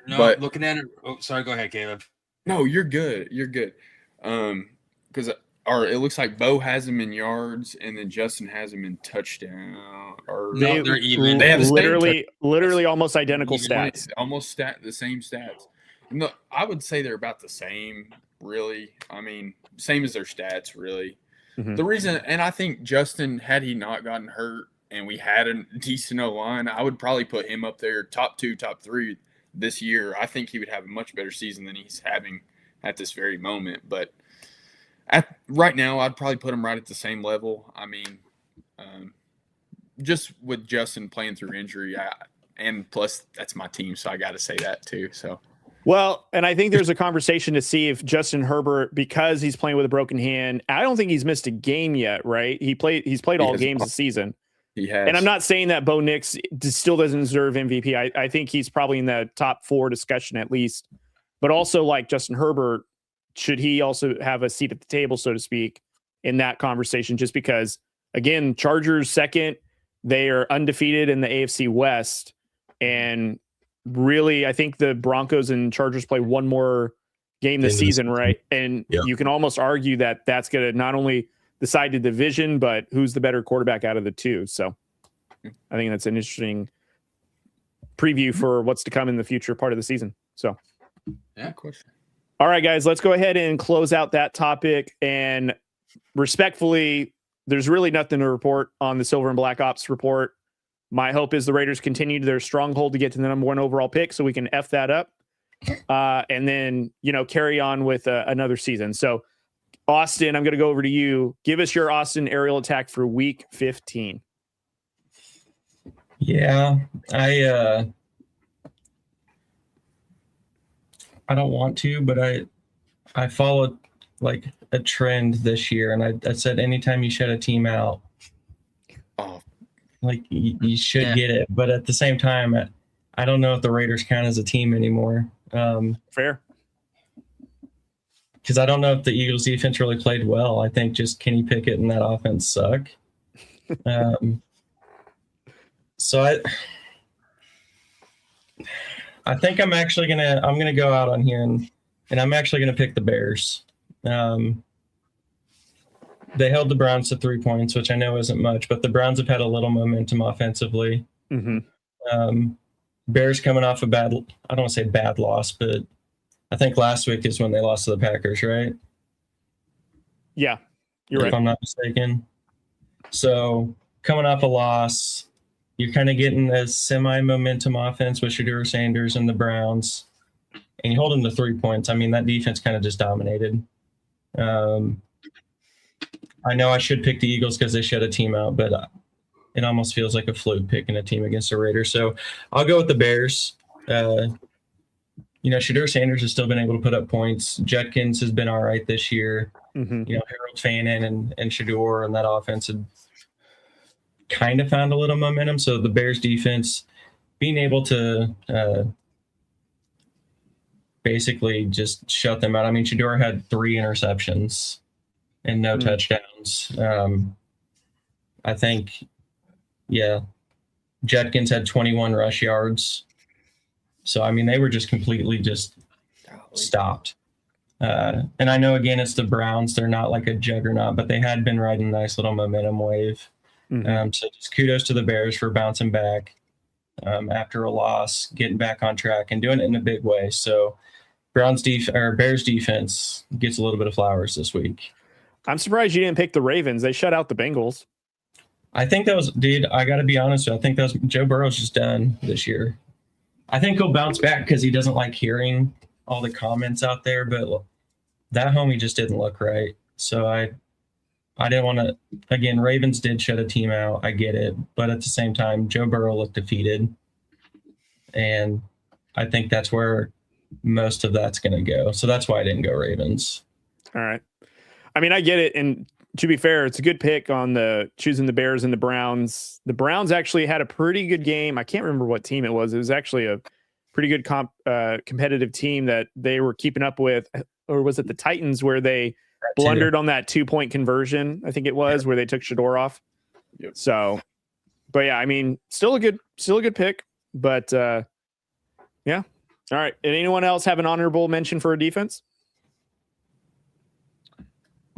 No, but looking at it. Oh, sorry. Go ahead, Caleb. No, you're good. You're good. Because it looks like Bo has him in yards and then Justin has him in touchdown. They're even. They have literally almost identical stats. Almost the same stats. No, I would say they're about the same, really. I mean, same as their stats, really. Mm-hmm. The reason, and I think Justin, had he not gotten hurt and we had a decent O-line, I would probably put him up there top 2, top 3 this year. I think he would have a much better season than he's having at this very moment. But right now, I'd probably put him right at the same level. I mean, just with Justin playing through injury, and plus that's my team, so I got to say that too. So. Well, and I think there's a conversation to see if Justin Herbert, because he's playing with a broken hand, I don't think he's missed a game yet, right? He's played all games this season. He has. And I'm not saying that Bo Nix still doesn't deserve MVP. I think he's probably in the top 4 discussion at least. But also, like Justin Herbert, should he also have a seat at the table, so to speak, in that conversation? Just because, again, Chargers second, they are undefeated in the AFC West. And really, I think the Broncos and Chargers play one more game this season, right? And you can almost argue that that's going to not only decide the division, but who's the better quarterback out of the two. So I think that's an interesting preview for what's to come in the future part of the season. So, yeah, question. All right, guys, let's go ahead and close out that topic. And respectfully, there's really nothing to report on the Silver and Black Ops report. My hope is the Raiders continue their stronghold to get to the number 1 overall pick so we can F that up and then, carry on with another season. So, Austin, I'm going to go over to you. Give us your Austin aerial attack for week 15. Yeah, I don't want to, but I followed like a trend this year, and I said anytime you shut a team out, like you should get it. But at the same time, I don't know if the Raiders count as a team anymore. Fair. Because I don't know if the Eagles defense really played well. I think just Kenny Pickett and that offense suck. So I think I'm gonna go out on here and I'm actually gonna pick the Bears. They held the Browns to 3 points, which I know isn't much, but the Browns have had a little momentum offensively. Mm-hmm. Bears coming off a I don't want to say bad loss, but I think last week is when they lost to the Packers, right? Yeah, you're right. If I'm not mistaken. So coming off a loss, you're kind of getting a semi-momentum offense with Shedeur Sanders and the Browns, and you hold them to 3 points. I mean, that defense kind of just dominated. I know I should pick the Eagles because they shut a team out, but it almost feels like a fluke picking a team against the Raiders. So I'll go with the Bears. Shedeur Sanders has still been able to put up points. Judkins has been all right this year. Mm-hmm. Harold Fannin and Shedeur and that offense had kind of found a little momentum. So the Bears defense being able to basically just shut them out. I mean, Shedeur had 3 interceptions and no touchdowns. I think, Judkins had 21 rush yards. So, I mean, they were just completely stopped. And I know, again, it's the Browns. They're not like a juggernaut, but they had been riding a nice little momentum wave. Mm-hmm. So just kudos to the Bears for bouncing back after a loss, getting back on track and doing it in a big way. So Bears defense gets a little bit of flowers this week. I'm surprised you didn't pick the Ravens. They shut out the Bengals. I think that was, I got to be honest with you, I think that was Joe Burrow's just done this year. I think he'll bounce back because he doesn't like hearing all the comments out there, but that homie just didn't look right. So I didn't want to, again, Ravens did shut a team out. I get it. But at the same time, Joe Burrow looked defeated. And I think that's where most of that's going to go. So that's why I didn't go Ravens. All right. I mean, I get it. And to be fair, it's a good pick on the choosing the Bears and the Browns. The Browns actually had a pretty good game. I can't remember what team it was. It was actually a pretty good competitive team that they were keeping up with. Or was it the Titans where they blundered on that 2-point conversion? I think it was where they took Shedeur off. Yep. So, but yeah, I mean, still a good pick. But yeah. All right. And anyone else have an honorable mention for a defense?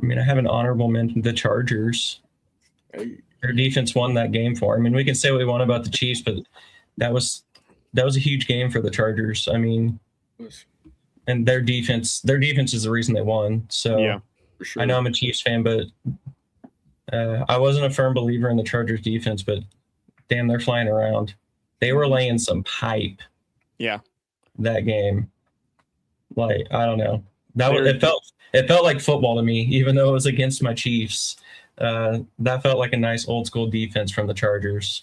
I mean, I have an honorable mention, the Chargers. Their defense won that game for. I mean, we can say what we want about the Chiefs, but that was a huge game for the Chargers. I mean, and their defense is the reason they won. So yeah, for sure. I know I'm a Chiefs fan, but I wasn't a firm believer in the Chargers defense, but damn, they're flying around. They were laying some pipe. Yeah. That game. Like, I don't know. It felt like football to me, even though it was against my Chiefs. That felt like a nice old school defense from the Chargers.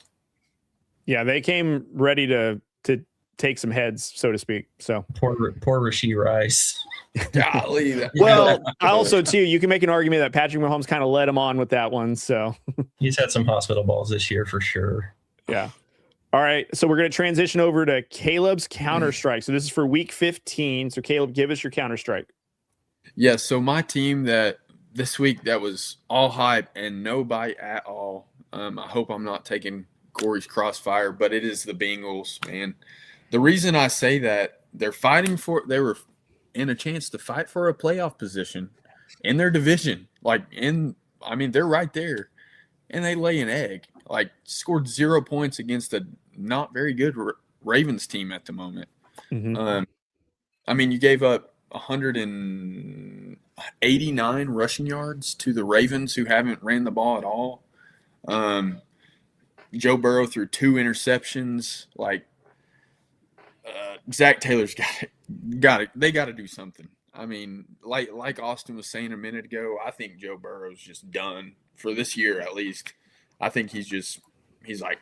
Yeah, they came ready to take some heads, so to speak. So poor Rashee Rice. Golly. Well, also too, you can make an argument that Patrick Mahomes kind of led him on with that one. So he's had some hospital balls this year for sure. Yeah. All right, so we're going to transition over to Caleb's Counter-Strike. So this is for week 15. So Caleb, give us your Counter-Strike. Yeah, so my team that this week that was all hype and no bite at all. I hope I'm not taking Corey's crossfire, but it is the Bengals, man. The reason I say that, they were in a chance to fight for a playoff position in their division. They're right there. And they lay an egg. Scored 0 points against a not very good Ravens team at the moment. Mm-hmm. You gave up 189 rushing yards to the Ravens, who haven't ran the ball at all. Joe Burrow threw 2 interceptions. Zach Taylor's got it. They got to do something. I mean, like Austin was saying a minute ago, I think Joe Burrow's just done for this year at least. I think he's like,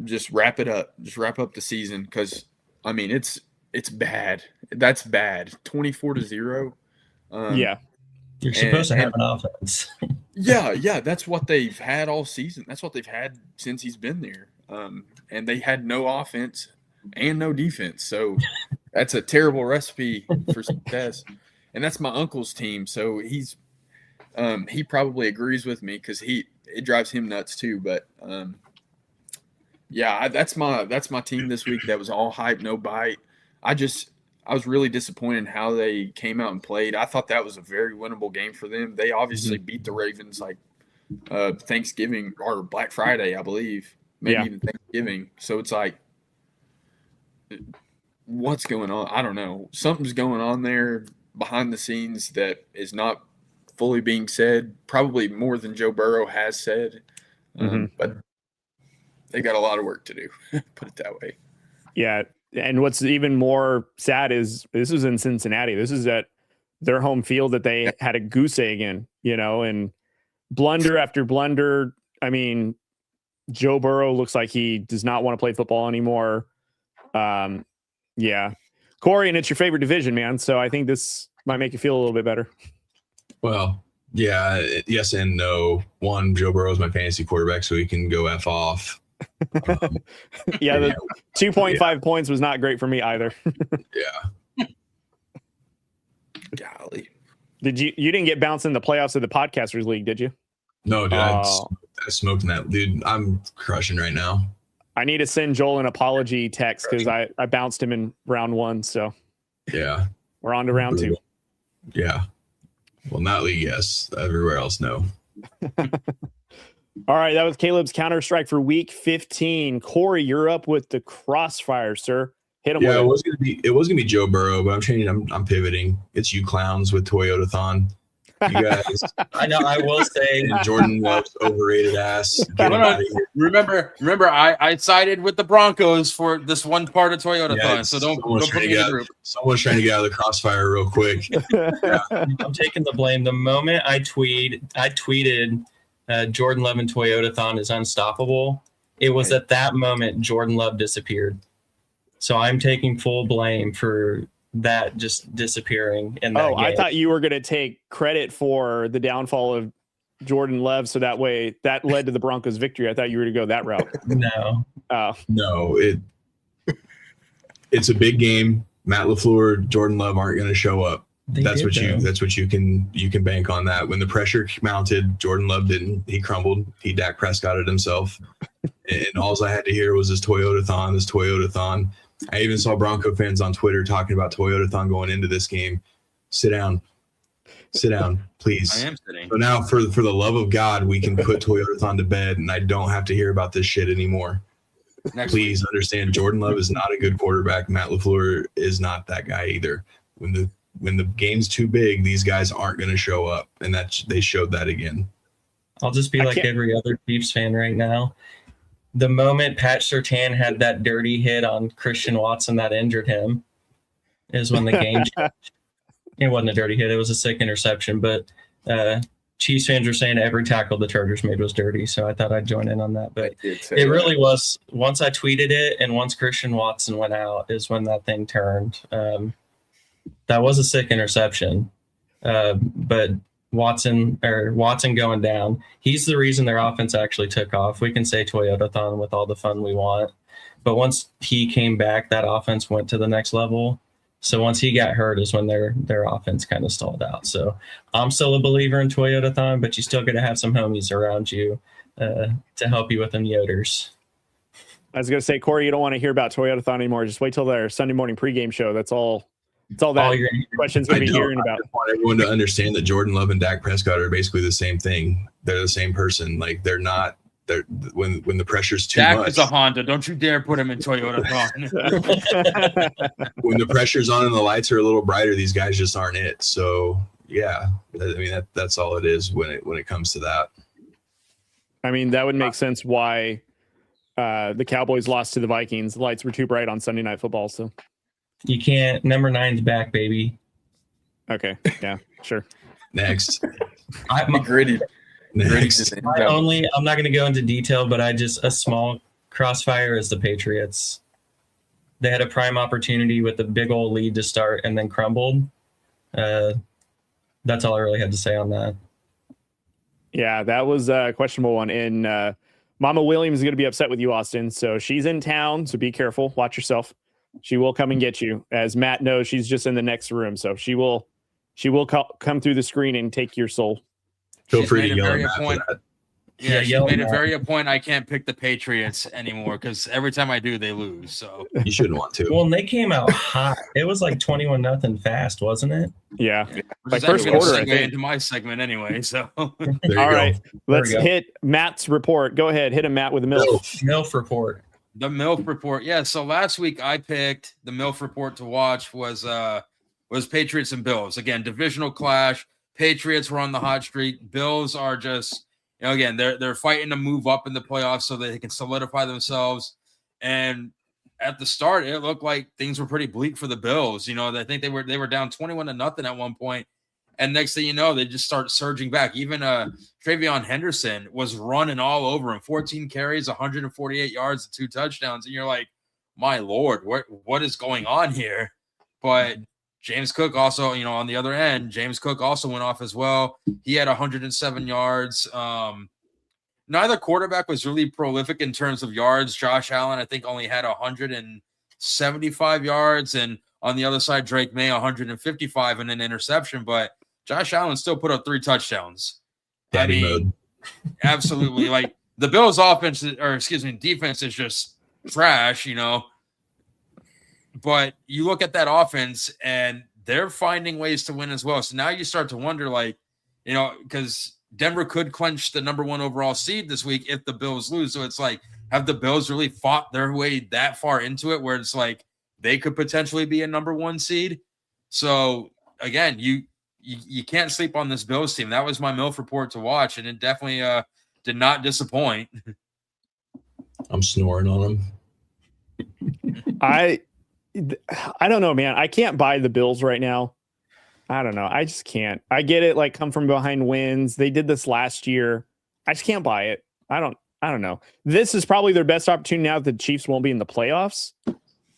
just wrap it up. Just wrap up the season because, it's bad. That's bad. 24-0. Yeah. You're supposed to have an offense. Yeah. That's what they've had all season. That's what they've had since he's been there. And they had no offense and no defense. So that's a terrible recipe for success. And that's my uncle's team. So he probably agrees with me because it drives him nuts too. But Yeah, that's my team this week. That was all hype, no bite. I was really disappointed in how they came out and played. I thought that was a very winnable game for them. They obviously beat the Ravens like Thanksgiving or Black Friday, I believe, maybe even Thanksgiving. So it's like, what's going on? I don't know. Something's going on there behind the scenes that is not fully being said, probably more than Joe Burrow has said. But they got a lot of work to do, put it that way. Yeah. And what's even more sad is this is in Cincinnati. This is at their home field that they had a goose egg in, and blunder after blunder. I mean, Joe Burrow looks like he does not want to play football anymore. Yeah. Corey, and it's your favorite division, man. So I think this might make you feel a little bit better. Well, yeah, yes and no. One, Joe Burrow is my fantasy quarterback, so he can go F off. The 2.5 points was not great for me either. Yeah. Golly. You didn't get bounced in the playoffs of the Podcasters League, did you? No, dude, I smoked in that. Dude, I'm crushing right now. I need to send Joel an apology text because I bounced him in round 1. So yeah, we're on to round 2. Yeah. Well, not league, yes. Everywhere else, no. All right, that was Caleb's Counter Strike for week 15. Corey, you're up with the crossfire, sir. Hit him. Yeah, with it was gonna be Joe Burrow, but I'm changing. I'm pivoting. It's you clowns with Toyotathon. You guys. I know. I will say Jordan Love's overrated ass. Remember, I sided with the Broncos for this one part of Toyotathon, Yeah, so don't put me in the group. Someone's trying to get out of the crossfire real quick. I'm taking the blame. The moment I tweeted Jordan Love and Toyotathon is unstoppable. It was at that moment Jordan Love disappeared. So I'm taking full blame for that just disappearing in that game. I thought you were going to take credit for the downfall of Jordan Love, so that way that led to the Broncos' victory. I thought you were to go that route. No. No, it's a big game. Matt LaFleur, Jordan Love aren't going to show up. That's what you can bank on that. When the pressure mounted, Jordan Love didn't. He crumbled. He Dak Prescotted himself. And all I had to hear was this Toyotathon. I even saw Bronco fans on Twitter talking about Toyotathon going into this game. Sit down, please. I am sitting. So now, for the love of God, we can put Toyotathon to bed, and I don't have to hear about this shit anymore. Please understand, Jordan Love is not a good quarterback. Matt LaFleur is not that guy either. When the game's too big, these guys aren't going to show up, and they showed that again. I'll just be like every other Chiefs fan right now. The moment Pat Surtain had that dirty hit on Christian Watson that injured him is when the game changed. It wasn't a dirty hit. It was a sick interception. But Chiefs fans were saying every tackle the Chargers made was dirty. So I thought I'd join in on that. But it really was. Once I tweeted it and once Christian Watson went out is when that thing turned. That was a sick interception. But Watson going down, he's the reason their offense actually took off. We can say Toyotathon with all the fun we want, but once he came back, that offense went to the next level. So once he got hurt is when their offense kind of stalled out. So I'm still a believer in Toyotathon, but you still got to have some homies around you to help you with them Yoders. I was going to say, Corey, you don't want to hear about Toyotathon anymore. Just wait till their Sunday morning pregame show. That's all that question's going to be hearing about. I want everyone to understand that Jordan Love and Dak Prescott are basically the same thing. They're the same person. Like they're not. They're when the pressure's too much. Dak is a Honda. Don't you dare put him in Toyotathon. When the pressure's on and the lights are a little brighter, these guys just aren't it. So yeah, I mean that's all it is when it comes to that. I mean that would make sense why the Cowboys lost to the Vikings. The lights were too bright on Sunday Night Football. So. You can't. Number 9's back, baby. Okay. Yeah. Sure. Next. Gritty. Next. I'm not going to go into detail, but a small crossfire is the Patriots. They had a prime opportunity with a big old lead to start and then crumbled. That's all I really had to say on that. Yeah, that was a questionable one. And Mama Williams is going to be upset with you, Austin. So she's in town. So be careful. Watch yourself. She will come and get you. As Matt knows, she's just in the next room. So she will come through the screen and take your soul. Feel free to yell at Matt for that. Yeah, she made it very a point I can't pick the Patriots anymore because every time I do, they lose. So you shouldn't want to. Well, and they came out hot. It was like 21-0 fast, wasn't it? Yeah. Like first quarter, I think. Into my segment anyway. So all right, let's hit Matt's report. Go ahead, hit him, Matt, with the MILF report. The MILF report. Yeah. So last week I picked the MILF report to watch was Patriots and Bills. Again, divisional clash. Patriots were on the hot streak. Bills are just, again, they're fighting to move up in the playoffs so that they can solidify themselves. And at the start, it looked like things were pretty bleak for the Bills. I think they were down 21-0 at one point, and next thing you know, they just start surging back. Even Travion Henderson was running all over him. 14 carries, 148 yards, and 2 touchdowns, and you're like, my Lord, what is going on here? But James Cook also, on the other end, James Cook also went off as well. He had 107 yards. Neither quarterback was really prolific in terms of yards. Josh Allen, I think, only had 175 yards. And on the other side, Drake May, 155 and an interception. But Josh Allen still put up 3 touchdowns. Daddy mode. Absolutely. Like the Bills' defense is just trash, But you look at that offense and they're finding ways to win as well. So now you start to wonder, because Denver could clinch the number 1 overall seed this week if the Bills lose. So it's like, have the Bills really fought their way that far into it where it's like they could potentially be a number 1 seed? So again, you can't sleep on this Bills team. That was my MILF report to watch, and it definitely did not disappoint. I'm snoring on them. I don't know, man. I can't buy the Bills right now. I don't know. I just can't. I get it. Like, come from behind wins. They did this last year. I just can't buy it. I don't know. This is probably their best opportunity now that the Chiefs won't be in the playoffs,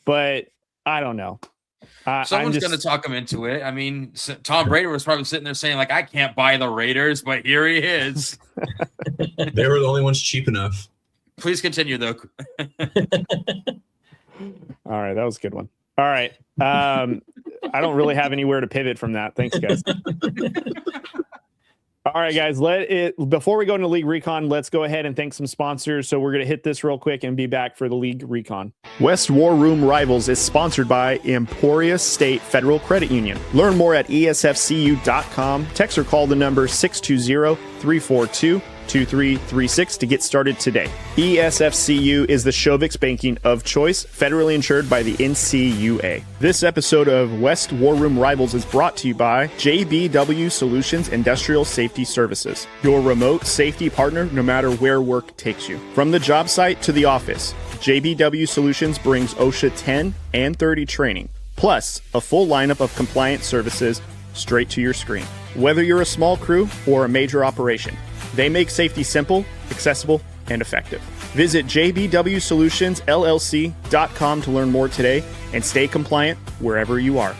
but I don't know. Someone's going to talk him into it. I mean, Tom Brady was probably sitting there saying, like, I can't buy the Raiders, but here he is. They were the only ones cheap enough. Please continue, though. All right, that was a good one. All right. I don't really have anywhere to pivot from that. Thanks, guys. All right, guys. Before we go into League Recon, let's go ahead and thank some sponsors. So we're going to hit this real quick and be back for the League Recon. West War Room Rivals is sponsored by Emporia State Federal Credit Union. Learn more at esfcu.com. Text or call the number 620-342-2336 to get started today. ESFCU is the Shovix banking of choice, federally insured by the NCUA. This episode of West War Room Rivals is brought to you by JBW Solutions Industrial Safety Services, your remote safety partner no matter where work takes you. From the job site to the office, JBW Solutions brings OSHA 10 and 30 training, plus a full lineup of compliance services straight to your screen. Whether you're a small crew or a major operation, they make safety simple, accessible, and effective. Visit jbwsolutionsllc.com to learn more today and stay compliant wherever you are.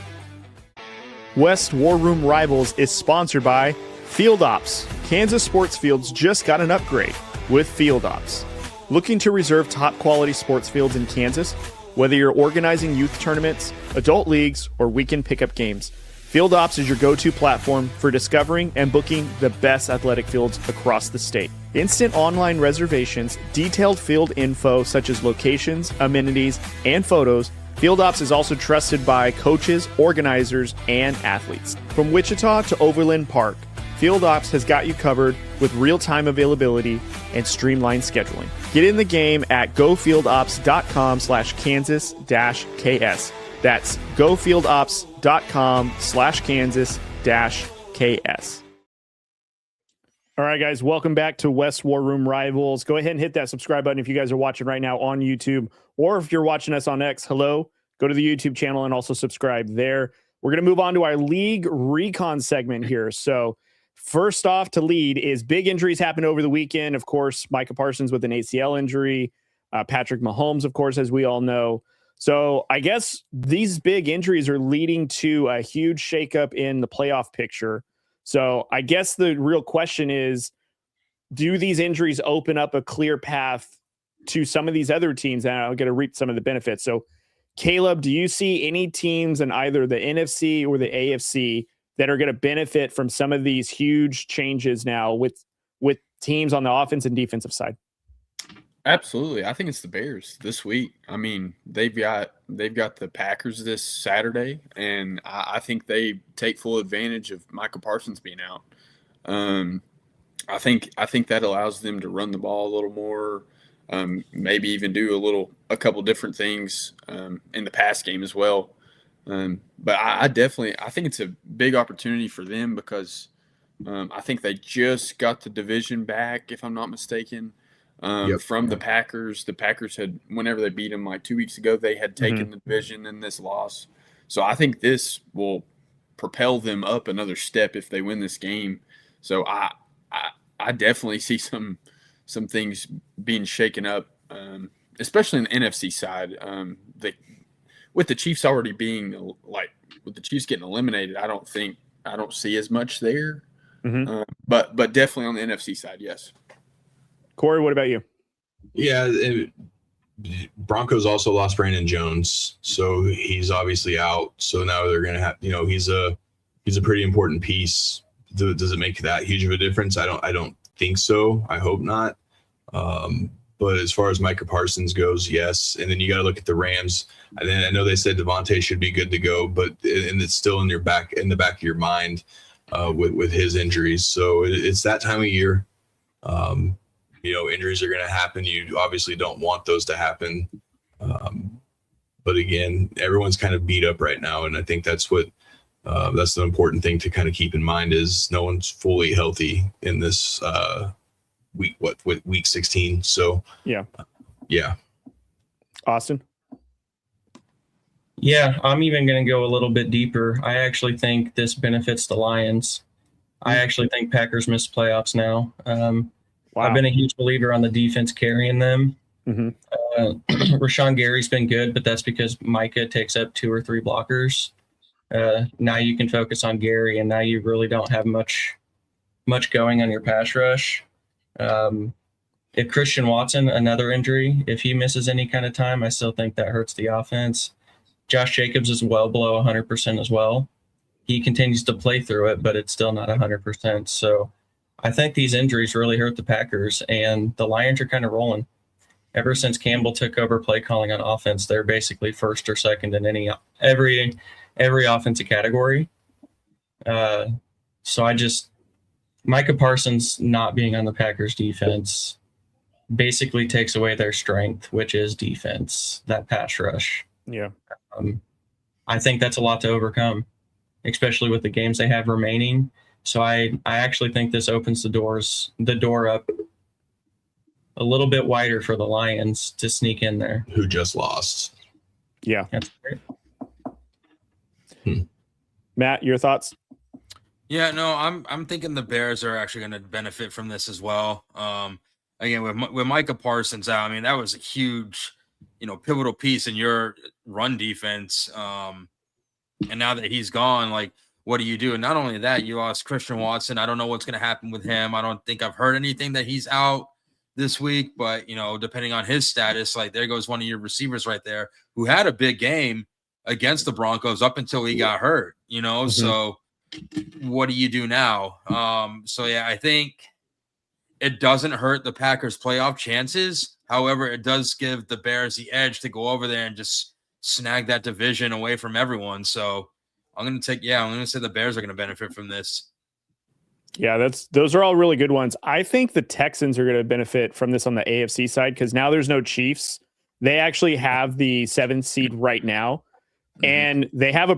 West War Room Rivals is sponsored by Field Ops. Kansas sports fields just got an upgrade with Field Ops. Looking to reserve top quality sports fields in Kansas? Whether you're organizing youth tournaments, adult leagues, or weekend pickup games, Field Ops is your go-to platform for discovering and booking the best athletic fields across the state. Instant online reservations, detailed field info such as locations, amenities, and photos. Field Ops is also trusted by coaches, organizers, and athletes. From Wichita to Overland Park, Field Ops has got you covered with real-time availability and streamlined scheduling. Get in the game at gofieldops.com/Kansas-KS. That's gofieldops.com/Kansas-KS. All right, guys, welcome back to West War Room Rivals. Go ahead and hit that subscribe button if you guys are watching right now on YouTube, or if you're watching us on X, hello, go to the YouTube channel and also subscribe there. We're going to move on to our League Recon segment here. So first off to lead is big injuries happened over the weekend. Of course, Micah Parsons with an ACL injury, Patrick Mahomes, of course, as we all know. So I guess these big injuries are leading to a huge shakeup in the playoff picture. So I guess the real question is, do these injuries open up a clear path to some of these other teams that are going to reap some of the benefits? So Caleb, do you see any teams in either the NFC or the AFC that are going to benefit from some of these huge changes now with teams on the offense and defensive side? Absolutely. I think it's the Bears this week. I mean, they've got the Packers this Saturday, and I think they take full advantage of Michael Parsons being out. I think that allows them to run the ball a little more, maybe even do a couple different things in the pass game as well. But I think it's a big opportunity for them because I think they just got the division back, if I'm not mistaken. From the Packers. The Packers had, whenever they beat them like 2 weeks ago, they had taken the division in this loss. So I think this will propel them up another step if they win this game. So I definitely see some things being shaken up, especially in the NFC side. With the Chiefs already being with the Chiefs getting eliminated, I don't see as much there. But definitely on the NFC side, yes. Corey, what about you? Yeah, Broncos also lost Brandon Jones, so he's obviously out. So now they're going to have, he's a pretty important piece. Does it make that huge of a difference? I don't think so. I hope not. But as far as Micah Parsons goes, yes. And then you got to look at the Rams. And then I know they said Devontae should be good to go, but it's still in the back of your mind with his injuries. So it's that time of year. Injuries are going to happen. You obviously don't want those to happen. But again, everyone's kind of beat up right now. And I think that's the important thing to kind of keep in mind is no one's fully healthy in this week 16. So yeah. Austin. Yeah, I'm even going to go a little bit deeper. I actually think this benefits the Lions. I actually think Packers miss playoffs now. Wow. I've been a huge believer on the defense carrying them. Rashawn Gary's been good, but that's because Micah takes up 2 or 3 blockers. Now you can focus on Gary, and now you really don't have much going on your pass rush. If Christian Watson, another injury, if he misses any kind of time, I still think that hurts the offense. Josh Jacobs is well below 100% as well. He continues to play through it, but it's still not 100%. So I think these injuries really hurt the Packers, and the Lions are kind of rolling. Ever since Campbell took over play calling on offense, they're basically first or second in every offensive category. So Micah Parsons not being on the Packers defense basically takes away their strength, which is defense, that pass rush. Yeah. I think that's a lot to overcome, especially with the games they have remaining. So I actually think this opens the door up a little bit wider for the Lions to sneak in there. Who just lost. Yeah. That's great. Matt, your thoughts? Yeah, no, I'm thinking the Bears are actually going to benefit from this as well. Again, with Micah Parsons out, I mean, that was a huge, pivotal piece in your run defense. And now that he's gone, what do you do? And not only that, you lost Christian Watson. I don't know what's going to happen with him. I don't think I've heard anything that he's out this week, but depending on his status, there goes one of your receivers right there who had a big game against the Broncos up until he got hurt, So what do you do now? I think it doesn't hurt the Packers' playoff chances. However, it does give the Bears the edge to go over there and just snag that division away from everyone. So I'm going to say the Bears are going to benefit from this. Yeah, those are all really good ones. I think the Texans are going to benefit from this on the AFC side because now there's no Chiefs. They actually have the 7th seed right now, and they have a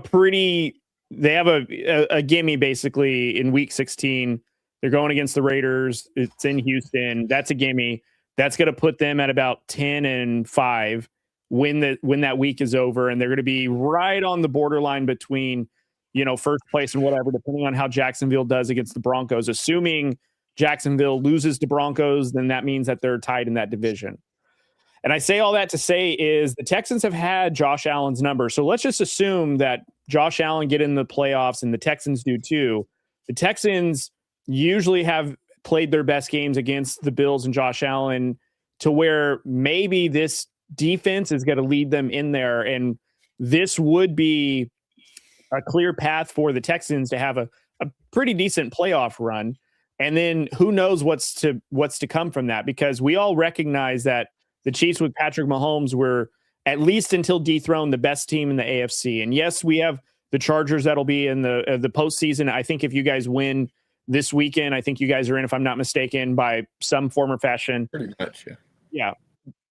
gimme basically in week 16. They're going against the Raiders. It's in Houston. That's a gimme. That's going to put them at about 10-5 when that week is over, and they're going to be right on the borderline between first place and whatever, depending on how Jacksonville does against the Broncos. Assuming Jacksonville loses to Broncos, then that means that they're tied in that division. And I say all that to say is the Texans have had Josh Allen's number. So let's just assume that Josh Allen get in the playoffs and the Texans do too. The Texans usually have played their best games against the Bills and Josh Allen to where maybe this defense is going to lead them in there. And this would be a clear path for the Texans to have a pretty decent playoff run. And then who knows what's to come from that, because we all recognize that the Chiefs with Patrick Mahomes were, at least until dethroned, the best team in the AFC. And yes, we have the Chargers that'll be in the postseason. I think if you guys win this weekend, I think you guys are in, if I'm not mistaken, by some form or fashion. Pretty much, yeah. Yeah.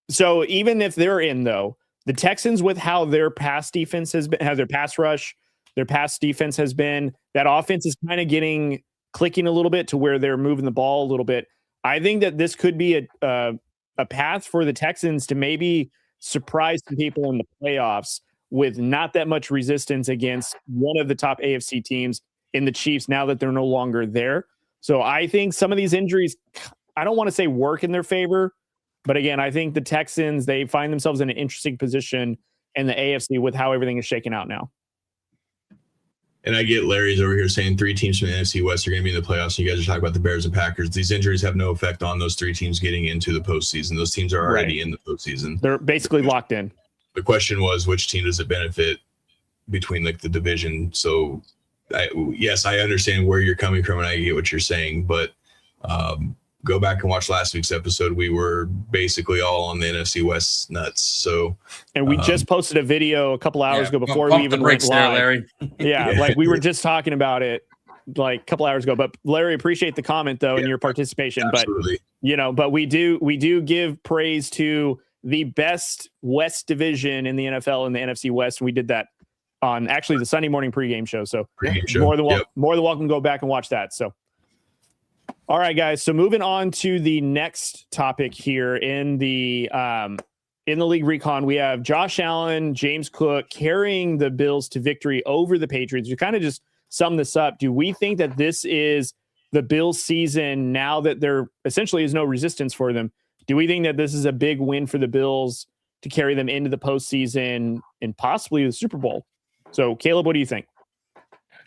So even if they're in, though, the Texans, with how their pass defense has been, how their pass rush, their pass defense has been, that offense is kind of clicking a little bit to where they're moving the ball a little bit. I think that this could be a path for the Texans to maybe surprise some people in the playoffs with not that much resistance against one of the top AFC teams in the Chiefs now that they're no longer there. So I think some of these injuries, I don't want to say work in their favor, but again, I think the Texans, they find themselves in an interesting position in the AFC with how everything is shaking out now. And I get Larry's over here saying 3 teams from the NFC West are going to be in the playoffs. And you guys are talking about the Bears and Packers. These injuries have no effect on those 3 teams getting into the postseason. Those teams are already in the postseason. They're basically locked in. The question was, which team does it benefit between like the division? So yes, I understand where you're coming from and I get what you're saying, but go back and watch last week's episode. We were basically all on the NFC West nuts. So, and we just posted a video a couple hours ago before we even went live. Larry. Yeah, like we were just talking about it like a couple hours ago. But Larry, appreciate the comment though and your participation. Absolutely. But we do give praise to the best West division in the NFL in the NFC West. We did that on actually the Sunday morning pregame show. So more than welcome to go back and watch that. So. All right, guys. So moving on to the next topic here in the league recon, we have Josh Allen, James Cook carrying the Bills to victory over the Patriots. You kind of just sum this up. Do we think that this is the Bills season now that there essentially is no resistance for them? Do we think that this is a big win for the Bills to carry them into the postseason and possibly the Super Bowl? So, Caleb, what do you think?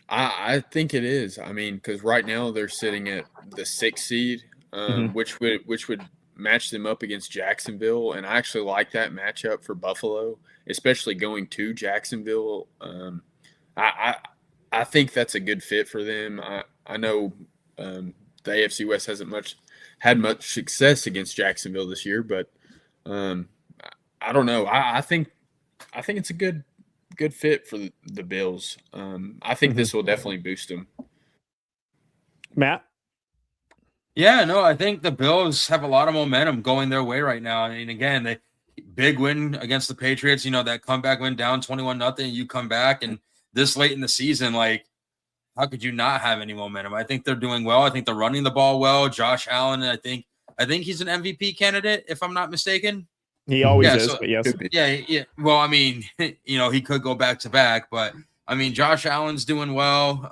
I think it is. I mean, because right now they're sitting at the 6th seed, which would match them up against Jacksonville, and I actually like that matchup for Buffalo, especially going to Jacksonville. I think that's a good fit for them. I know the AFC West hasn't had much success against Jacksonville this year, but I don't know. I think it's a good fit for the Bills. I think this will definitely boost them. Matt? Yeah, no, I think the Bills have a lot of momentum going their way right now. I mean, again, they big win against the Patriots, that comeback win down 21-0, you come back, and this late in the season, like, how could you not have any momentum? I think they're doing well. I think they're running the ball well. Josh Allen, I think he's an MVP candidate, if I'm not mistaken. He always is, but yes. Yeah. Well, I mean, he could go back to back, but I mean, Josh Allen's doing well.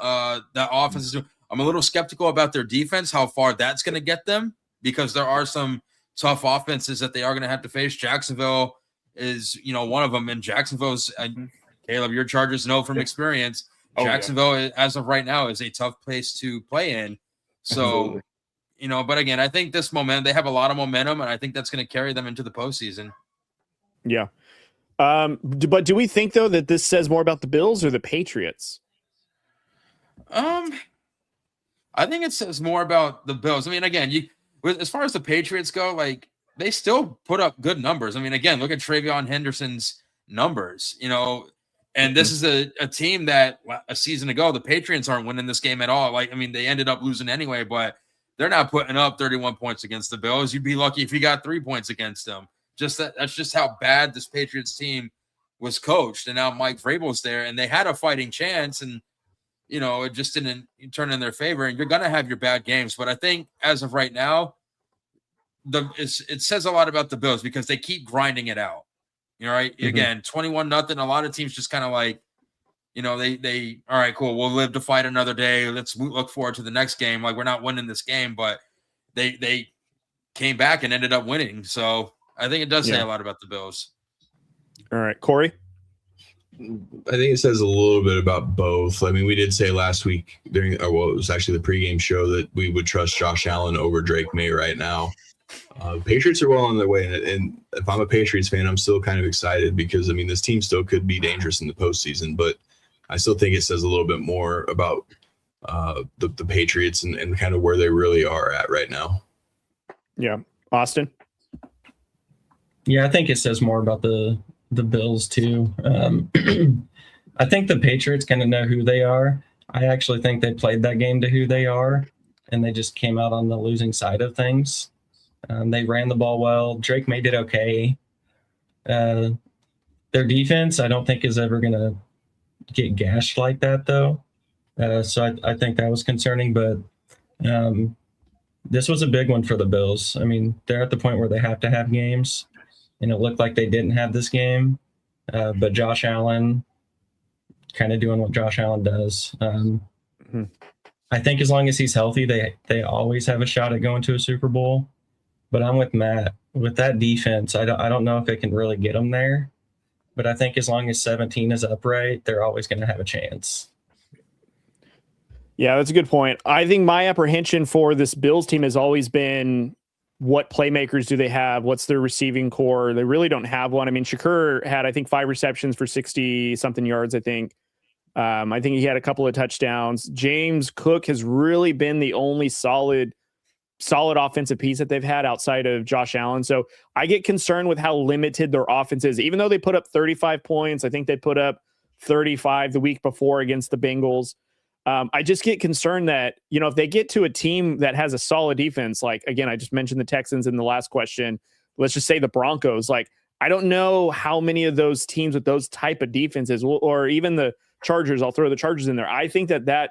That offense is doing. I'm a little skeptical about their defense, how far that's going to get them, because there are some tough offenses that they are going to have to face. Jacksonville is, one of them, and Jacksonville's. Caleb, your Chargers know from experience. Jacksonville, as of right now, is a tough place to play in. So. Absolutely. But again, I think this momentum, they have a lot of momentum, and I think that's going to carry them into the postseason. Yeah. But do we think, though, that this says more about the Bills or the Patriots? I think it says more about the Bills. I mean, again, as far as the Patriots go, like, they still put up good numbers. I mean, again, look at Travion Henderson's numbers, and this is a team that a season ago, the Patriots aren't winning this game at all. Like, I mean, they ended up losing anyway, but they're not putting up 31 points against the Bills. You'd be lucky if you got 3 points against them. That's just how bad this Patriots team was coached. And now Mike Vrabel's there, and they had a fighting chance, and it just didn't turn in their favor. And you're gonna have your bad games, but I think as of right now, it says a lot about the Bills because they keep grinding it out. Right? Mm-hmm. Again, 21-0. A lot of teams just kind of like. They all right, cool. We'll live to fight another day. Let's look forward to the next game. Like, we're not winning this game, but they came back and ended up winning. So I think it does say a lot about the Bills. All right, Corey. I think it says a little bit about both. I mean, we did say last week it was actually the pregame show that we would trust Josh Allen over Drake May right now. Patriots are well on their way, and if I'm a Patriots fan, I'm still kind of excited because, I mean, this team still could be dangerous in the postseason, but I still think it says a little bit more about the Patriots and kind of where they really are at right now. Yeah. Austin? Yeah, I think it says more about the Bills too. I think the Patriots kind of know who they are. I actually think they played that game to who they are, and they just came out on the losing side of things. They ran the ball well. Drake May did okay. Their defense, I don't think, is ever going to get gashed like that, though. So I think that was concerning, but this was a big one for the Bills. I mean, they're at the point where they have to have games, and it looked like they didn't have this game. But Josh Allen kind of doing what Josh Allen does. I think as long as he's healthy, they always have a shot at going to a Super Bowl. But I'm with Matt. With that defense, I don't know if it can really get them there. But I think as long as 17 is upright, they're always going to have a chance. Yeah, that's a good point. I think my apprehension for this Bills team has always been, what playmakers do they have? What's their receiving core? They really don't have one. I mean, Shakur had, I think, 5 receptions for 60-something yards, I think. I think he had a couple of touchdowns. James Cook has really been the only solid offensive piece that they've had outside of Josh Allen. So I get concerned with how limited their offense is. Even though they put up 35 points, I think they put up 35 the week before against the Bengals. I just get concerned that, if they get to a team that has a solid defense, like, again, I just mentioned the Texans in the last question, let's just say the Broncos, like, I don't know how many of those teams with those type of defenses, or even the Chargers, I'll throw the Chargers in there. I think that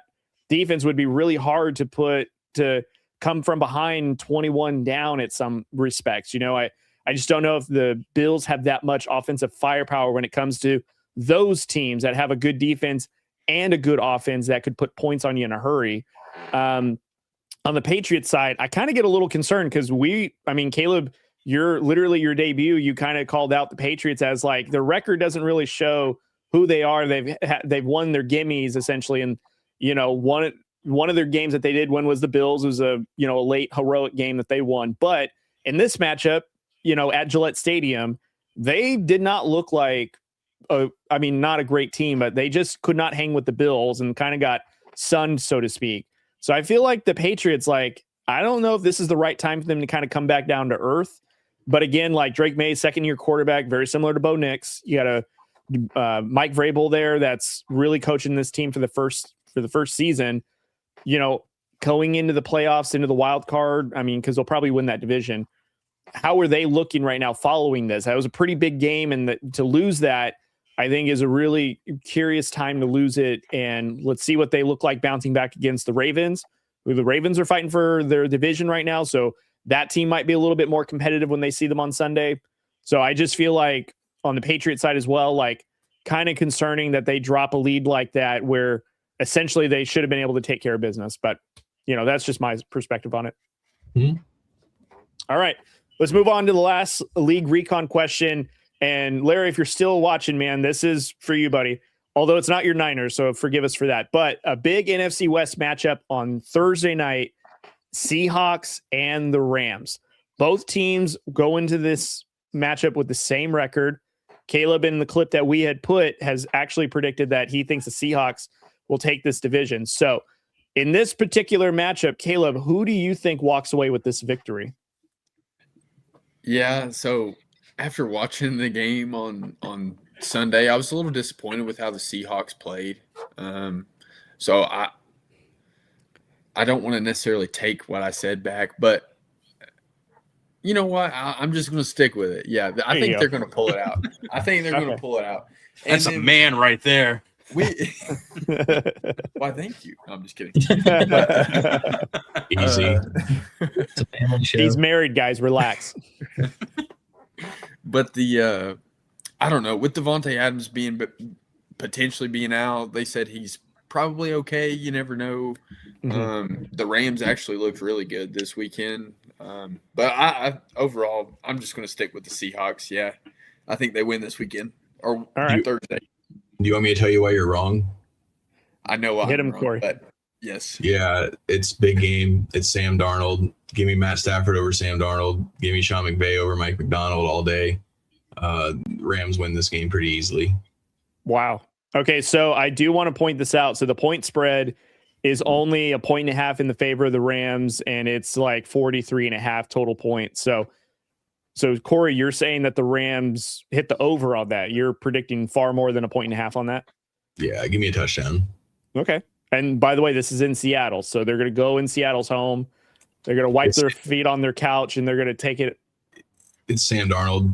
defense would be really hard to come from behind 21 down at some respects. I just don't know if the Bills have that much offensive firepower when it comes to those teams that have a good defense and a good offense that could put points on you in a hurry. On the Patriots side, I kind of get a little concerned because Caleb, your debut, you kind of called out the Patriots as like their record doesn't really show who they are. They've won their gimmies essentially. And, one of their games that they did win was the Bills. It was a late heroic game that they won. But in this matchup, at Gillette Stadium, they did not look like, not a great team, but they just could not hang with the Bills and kind of got sunned, so to speak. So I feel like the Patriots, like, I don't know if this is the right time for them to kind of come back down to earth. But again, like Drake May, second-year quarterback, very similar to Bo Nix. You got a Mike Vrabel there that's really coaching this team for the first season. Going into the playoffs, into the wild card, because they'll probably win that division. How are they looking right now following this? That was a pretty big game, and to lose that, I think, is a really curious time to lose it. And let's see what they look like bouncing back against the Ravens. The Ravens are fighting for their division right now, so that team might be a little bit more competitive when they see them on Sunday. So I just feel like on the Patriots side as well, like, kind of concerning that they drop a lead like that where essentially they should have been able to take care of business. But, that's just my perspective on it. Mm-hmm. All right, let's move on to the last league recon question. And Larry, if you're still watching, man, this is for you, buddy. Although it's not your Niners, so forgive us for that. But a big NFC West matchup on Thursday night, Seahawks and the Rams. Both teams go into this matchup with the same record. Caleb, in the clip that we had put, has actually predicted that he thinks the Seahawks will take this division. So in this particular matchup, Caleb, who do you think walks away with this victory? Yeah, so after watching the game on Sunday, I was a little disappointed with how the Seahawks played. So I don't want to necessarily take what I said back, but you know what? I'm just going to stick with it. Yeah, I think they're going to pull it out. I think they're going to pull it out. That's a man right there. Why, thank you. No, I'm just kidding. Easy. It's a family show. He's married, guys. Relax. But I don't know. With Devontae Adams potentially being out, they said he's probably okay. You never know. Mm-hmm. The Rams actually looked really good this weekend. But I overall, I'm just going to stick with the Seahawks. Yeah, I think they win this weekend or Thursday. Do you want me to tell you why you're wrong? I know I'm Hit him, wrong, Corey. but yes. Yeah, it's big game. It's Sam Darnold. Give me Matt Stafford over Sam Darnold. Give me Sean McVay over Mike McDonald all day. Rams win this game pretty easily. Wow. Okay, so I do want to point this out. So the point spread is only 1.5 in the favor of the Rams, and it's like 43.5 total points. So Corey, you're saying that the Rams hit the over on that. You're predicting far more than 1.5 on that? Yeah, give me a touchdown. Okay. And by the way, this is in Seattle, so they're going to go in Seattle's home. They're going to wipe their feet on their couch, and they're going to take it. It's Sam Darnold.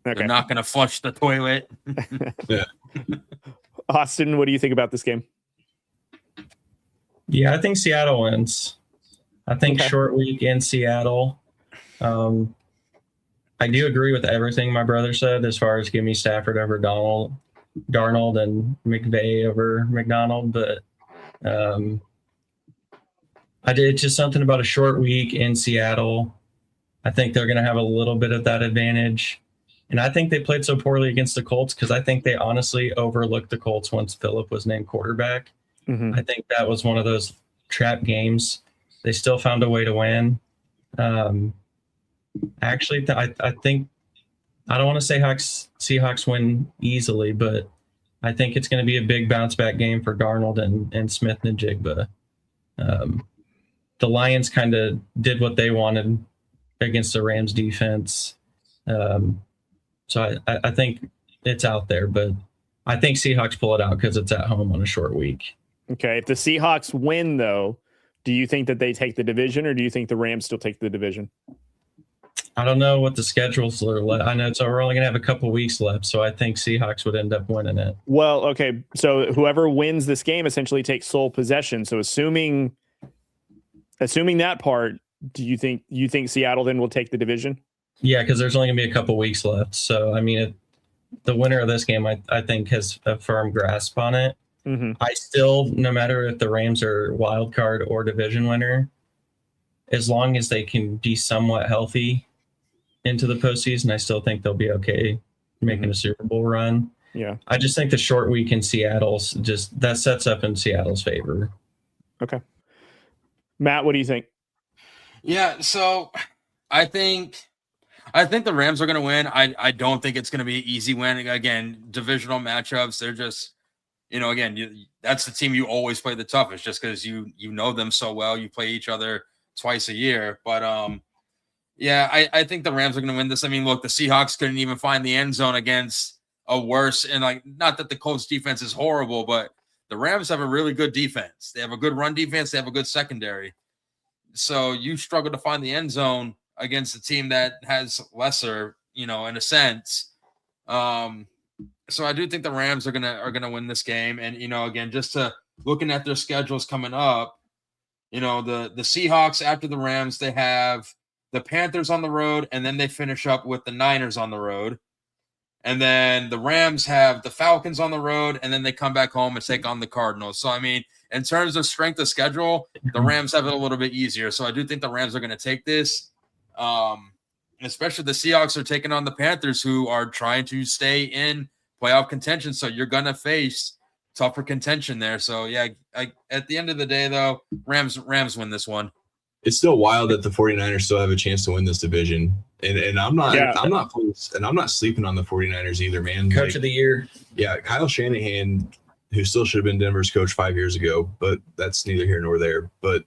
Okay. They're not going to flush the toilet. Yeah. Austin, what do you think about this game? Yeah, I think Seattle wins. I think short week in Seattle. I do agree with everything my brother said as far as give me Stafford over Darnold and McVay over McDonald, but I did just something about a short week in Seattle. I think they're going to have a little bit of that advantage. And I think they played so poorly against the Colts because I think they honestly overlooked the Colts once Phillip was named quarterback. Mm-hmm. I think that was one of those trap games. They still found a way to win. Actually, I think I don't want to say Seahawks win easily, but I think it's going to be a big bounce back game for Darnold and Smith and Jigba. The Lions kind of did what they wanted against the Rams defense. So I think it's out there, but I think Seahawks pull it out because it's at home on a short week. Okay. If the Seahawks win, though, do you think that they take the division, or do you think the Rams still take the division? I don't know what the schedules are. I know we're only going to have a couple weeks left, so I think Seahawks would end up winning it. Well, okay. So whoever wins this game essentially takes sole possession. So assuming that part, do you think Seattle then will take the division? Yeah, because there's only going to be a couple weeks left. So I mean, the winner of this game, I think, has a firm grasp on it. Mm-hmm. I still, no matter if the Rams are wild card or division winner, as long as they can be somewhat healthy into the postseason, I still think they'll be okay making a Super Bowl run. Yeah. I just think the short week in Seattle's that sets up in Seattle's favor. Okay. Matt, what do you think? Yeah, so I think the Rams are going to win. I don't think it's going to be an easy win. Again, divisional matchups, they're just, again, that's the team you always play the toughest just because you know them so well. You play each other twice a year. But, yeah, I think the Rams are going to win this. I mean, look, the Seahawks couldn't even find the end zone against a worse, and not that the Colts defense is horrible, but the Rams have a really good defense. They have a good run defense. They have a good secondary. So you struggle to find the end zone against a team that has lesser, in a sense. So I do think the Rams are gonna win this game. And again, just to looking at their schedules coming up, the Seahawks after the Rams, they have the Panthers on the road, and then they finish up with the Niners on the road. And then the Rams have the Falcons on the road, and then they come back home and take on the Cardinals. So, I mean, in terms of strength of schedule, the Rams have it a little bit easier. So I do think the Rams are going to take this. Especially the Seahawks are taking on the Panthers, who are trying to stay in playoff contention. So you're going to face tougher contention there. So, yeah, at the end of the day, though, Rams win this one. It's still wild that the 49ers still have a chance to win this division. And I'm not sleeping on the 49ers either, man. Coach of the year. Yeah, Kyle Shanahan, who still should have been Denver's coach 5 years ago, but that's neither here nor there. But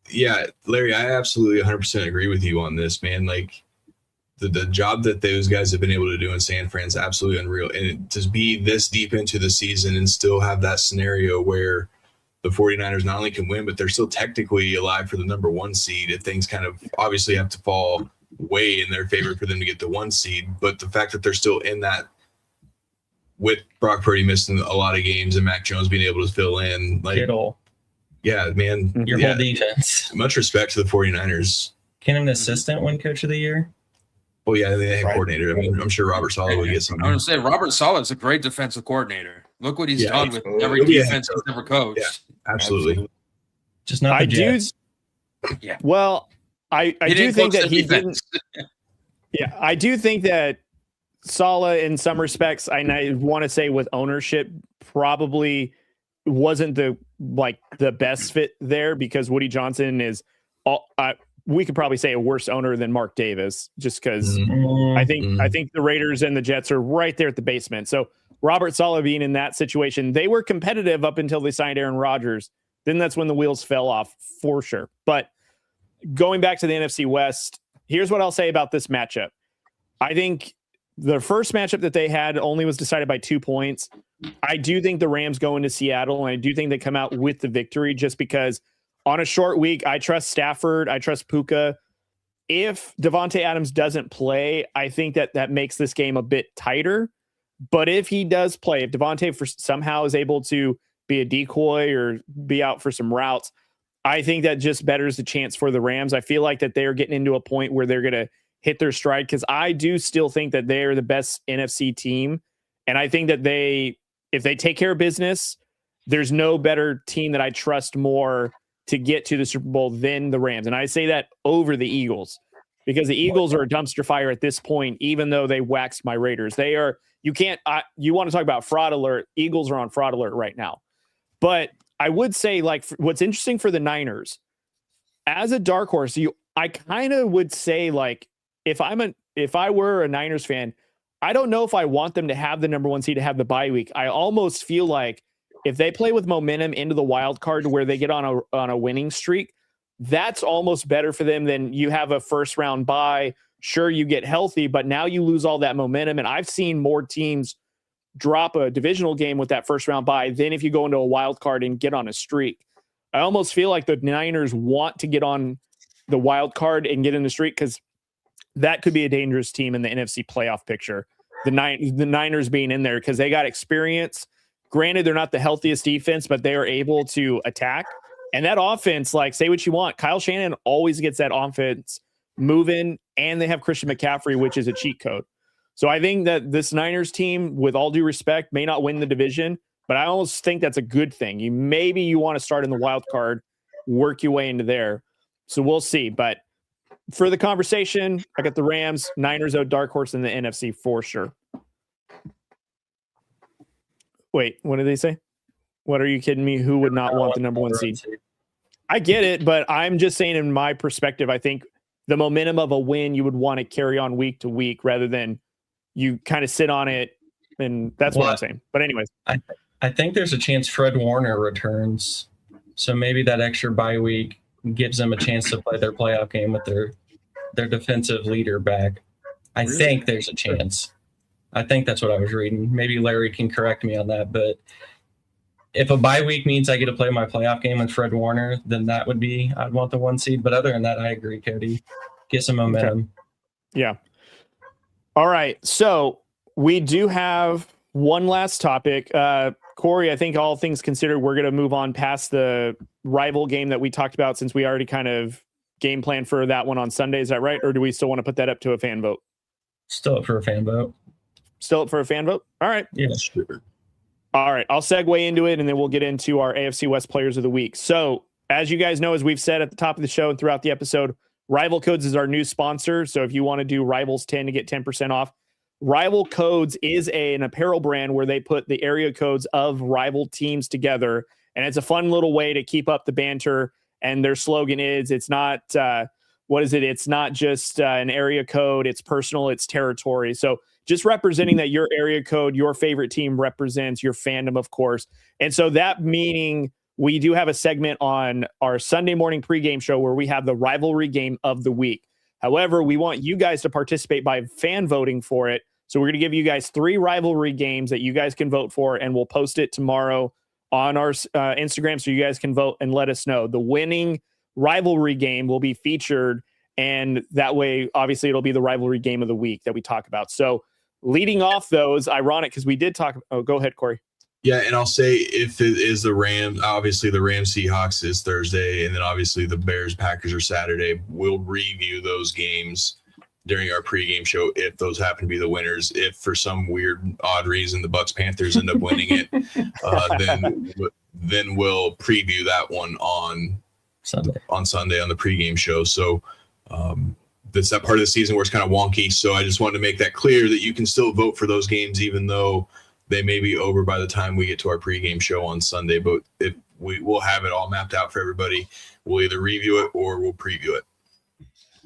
yeah, Larry, I absolutely 100% agree with you on this, man. Like the job that those guys have been able to do in San Fran is absolutely unreal. And to be this deep into the season and still have that scenario where the 49ers not only can win, but they're still technically alive for the number 1 seed if things kind of obviously have to fall way in their favor for them to get the 1 seed. But the fact that they're still in that with Brock Purdy missing a lot of games and Mac Jones being able to fill in, yeah, man. Whole defense. Much respect to the 49ers. Can an assistant win coach of the year? Oh, yeah, they have coordinator. I mean, I'm sure Robert Saleh would get something. I would say Robert Saleh is a great defensive coordinator. Look what he's done with every defense he's ever coached. Yeah, absolutely. Just not the Jets. Yeah. Well, I do think that he didn't. Yeah, I do think that Saleh, in some respects, I want to say with ownership, probably wasn't the best fit there because Woody Johnson is we could probably say a worse owner than Mark Davis, just because I think the Raiders and the Jets are right there at the basement. So Robert Saleh being in that situation, they were competitive up until they signed Aaron Rodgers. then that's when the wheels fell off for sure. But going back to the NFC West, here's what I'll say about this matchup. I think the first matchup that they had only was decided by 2 points. I do think the Rams go into Seattle, and I do think they come out with the victory just because on a short week, I trust Stafford. I trust Puka. If Devontae Adams doesn't play, I think that makes this game a bit tighter. But if he does play, if Devontae somehow is able to be a decoy or be out for some routes, I think that just betters the chance for the Rams. I feel like that they're getting into a point where they're going to hit their stride because I do still think that they're the best NFC team. And I think that if they take care of business, there's no better team that I trust more to get to the Super Bowl than the Rams. And I say that over the Eagles because the Eagles are a dumpster fire at this point, even though they waxed my Raiders. They are, you want to talk about fraud alert. Eagles are on fraud alert right now. But I would say, like, what's interesting for the Niners as a dark horse, I kind of would say, like, if I were a Niners fan, I don't know if I want them to have the number 1 seed to have the bye week. I almost feel like if they play with momentum into the wild card to where they get on a winning streak, that's almost better for them than you have a first round bye. Sure, you get healthy, but now you lose all that momentum. And I've seen more teams drop a divisional game with that first round bye than if you go into a wild card and get on a streak. I almost feel like the Niners want to get on the wild card and get in the streak because that could be a dangerous team in the NFC playoff picture. The Niners being in there because they got experience. Granted, they're not the healthiest defense, but they are able to attack. And that offense, like, say what you want, Kyle Shanahan always gets that offense moving, and they have Christian McCaffrey, which is a cheat code. So I think that this Niners team, with all due respect, may not win the division, but I almost think that's a good thing. You want to start in the wild card, work your way into there. So we'll see. But for the conversation, I got the Rams, Niners, dark horse in the NFC for sure. Wait, what did they say? What are you kidding me? Who would not want the number 1 seed? I get it, but I'm just saying in my perspective, I think the momentum of a win you would want to carry on week to week rather than you kind of sit on it. And that's what I'm saying. But anyways. I think there's a chance Fred Warner returns. So maybe that extra bye week gives them a chance to play their playoff game with their defensive leader back. I think there's a chance. I think that's what I was reading. Maybe Larry can correct me on that, but if a bye week means I get to play my playoff game with Fred Warner, then I'd want the 1 seed. But other than that, I agree, Cody. Get some momentum. Okay. Yeah. All right. So we do have one last topic. Corey, I think all things considered, we're going to move on past the rival game that we talked about since we already kind of game plan for that one on Sunday. Is that right? Or do we still want to put that up to a fan vote? Still up for a fan vote. Still up for a fan vote? All right. Yeah, sure. All right. I'll segue into it, and then we'll get into our AFC West Players of the Week. So as you guys know, as we've said at the top of the show and throughout the episode, Rival Codes is our new sponsor. So if you want to do Rivals 10 to get 10% off, Rival Codes is an apparel brand where they put the area codes of rival teams together. And it's a fun little way to keep up the banter. And their slogan is, it's not, It's not just an area code. It's personal. It's territory. So just representing that your area code, your favorite team represents your fandom, of course. And so that meaning we do have a segment on our Sunday morning pregame show where we have the rivalry game of the week. However, we want you guys to participate by fan voting for it. So we're going to give you guys 3 rivalry games that you guys can vote for, and we'll post it tomorrow on our Instagram so you guys can vote and let us know. The winning rivalry game will be featured, and that way, obviously, it'll be the rivalry game of the week that we talk about. So leading off those, ironic, because we did talk. Oh, go ahead, Corey. Yeah, and I'll say if it is the Rams, obviously the Rams Seahawks is Thursday, and then obviously the Bears Packers are Saturday. We'll review those games during our pregame show if those happen to be the winners. If for some weird, odd reason the Bucks Panthers end up winning it, then we'll preview that one on Sunday on the pregame show. So that's that part of the season where it's kind of wonky. So I just wanted to make that clear that you can still vote for those games, even though they may be over by the time we get to our pregame show on Sunday. But if we'll have it all mapped out for everybody, we'll either review it or we'll preview it.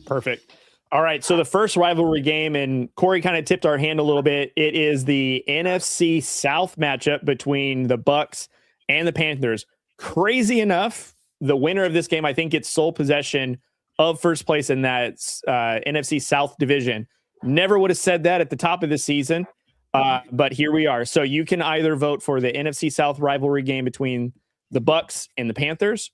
Perfect. All right. So the first rivalry game, and Corey kind of tipped our hand a little bit. It is the NFC South matchup between the Bucks and the Panthers. crazy enough, the winner of this game, I think, gets sole possession of first place in that NFC South division. Never would have said that at the top of the season, but here we are. So you can either vote for the NFC South rivalry game between the Bucks and the Panthers,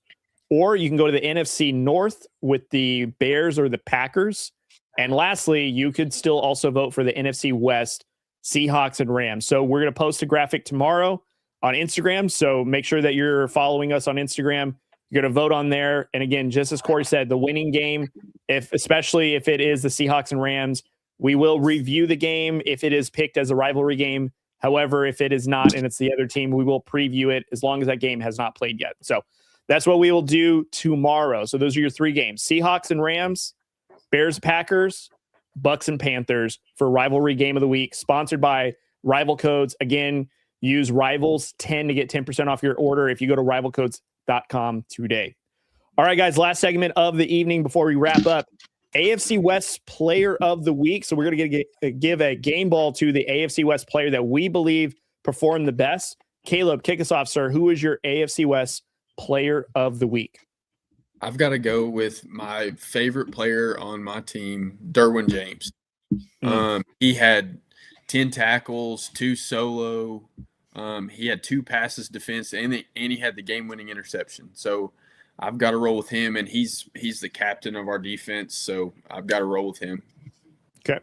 or you can go to the NFC North with the Bears or the Packers. And lastly, you could still also vote for the NFC West, Seahawks and Rams. So we're going to post a graphic tomorrow on Instagram. So make sure that you're following us on Instagram. You're going to vote on there. And again, just as Corey said, the winning game, especially if it is the Seahawks and Rams, we will review the game if it is picked as a rivalry game. However, if it is not and it's the other team, we will preview it as long as that game has not played yet. So that's what we will do tomorrow. So those are your 3 games: Seahawks and Rams, Bears, Packers, Bucks and Panthers for rivalry game of the week, sponsored by Rival Codes. Again, use Rivals10 to get 10% off your order if you go to rivalcodes.com today. All right, guys, last segment of the evening before we wrap up. AFC West Player of the Week. So we're going to give a game ball to the AFC West player that we believe performed the best. Caleb, kick us off, sir. Who is your AFC West Player of the Week? I've got to go with my favorite player on my team, Derwin James. He had 10 tackles, 2 solo. He had 2 passes defense, and he had the game-winning interception. So I've got to roll with him, and he's the captain of our defense, so I've got to roll with him. Okay.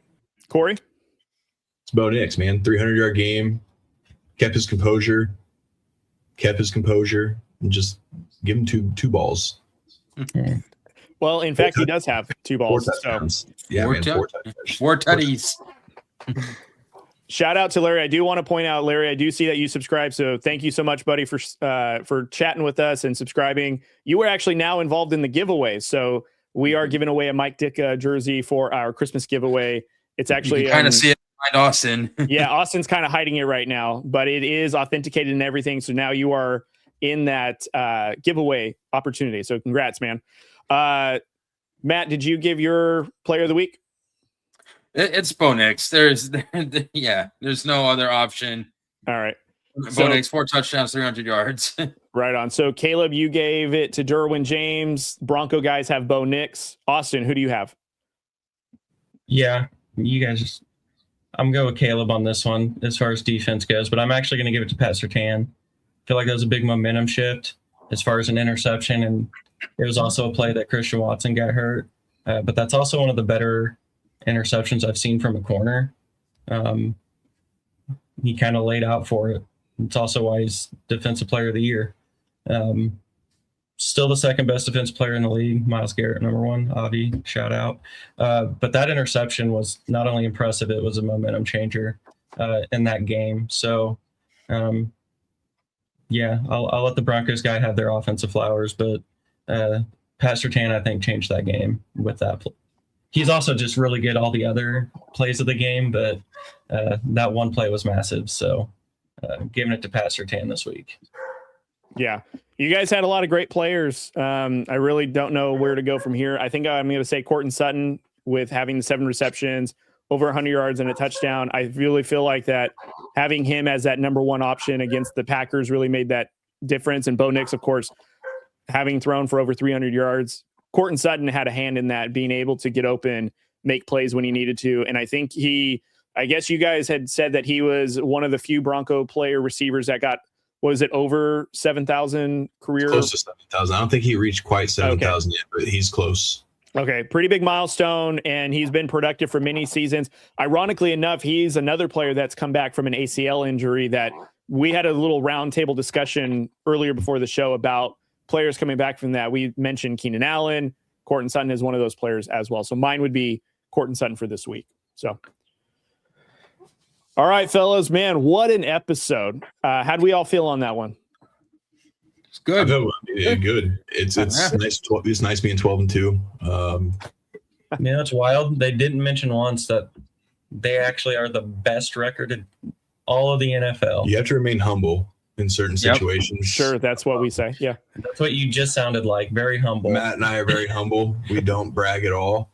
Corey? It's Bo Nix, man. 300-yard game. Kept his composure, and just give him two balls. Well, in fact, he does have 2 balls. 4 touchdowns. So. Yeah, Four man, 4 touchdowns. 4 tutties. Shout out to Larry. I do want to point out, Larry, I do see that you subscribe. So thank you so much, buddy, for chatting with us and subscribing. You were actually now involved in the giveaway. So we are giving away a Mike Ditka jersey for our Christmas giveaway. It's actually kind of see it behind Austin. Yeah, Austin's kind of hiding it right now, but it is authenticated and everything. So now you are in that giveaway opportunity. So congrats, man. Matt, did you give your player of the week? It's Bo Nix. There's no other option. All right. Bo Nix, 4 touchdowns, 300 yards. Right on. So Caleb, you gave it to Derwin James. Bronco guys have Bo Nix. Austin, who do you have? Yeah, you guys I'm going with Caleb on this one as far as defense goes, but I'm actually going to give it to Pat Surtain. I feel like that was a big momentum shift as far as an interception, and it was also a play that Christian Watson got hurt. But that's also one of the better interceptions I've seen from a corner. He kind of laid out for it. It's also why he's Defensive Player of the Year. Still the second best defensive player in the league. Myles Garrett, number 1. Avi, shout out. But that interception was not only impressive, it was a momentum changer in that game. So, I'll let the Broncos guy have their offensive flowers, but Pat Surtain, I think, changed that game with that play. He's also just really good all the other plays of the game, but that one play was massive. So giving it to Pat Surtain this week. Yeah. You guys had a lot of great players. I really don't know where to go from here. I think I'm going to say Courtland Sutton with having the 7 receptions, over 100 yards and a touchdown. I really feel like that having him as that number 1 option against the Packers really made that difference. And Bo Nix, of course, having thrown for over 300 yards. Courtland Sutton had a hand in that, being able to get open, make plays when he needed to. And I think I guess you guys had said that he was one of the few Bronco player receivers that got, was it over 7,000 career? Close to 7,000. I don't think he reached quite 7,000 yet, but he's close. Okay, pretty big milestone, and he's been productive for many seasons. Ironically enough, he's another player that's come back from an ACL injury that we had a little roundtable discussion earlier before the show about players coming back from that. We mentioned Keenan Allen. Courtland Sutton is one of those players as well. So mine would be Courtland Sutton for this week. So, all right, fellas, man, what an episode. How'd we all feel on that one? It's good. Good. It's nice. It's nice being 12-2. Yeah, it's wild. They didn't mention once that they actually are the best record in all of the NFL. You have to remain humble in certain situations. Sure, that's what we say. Yeah. That's what you just sounded like. Very humble. Matt and I are very humble. We don't brag at all.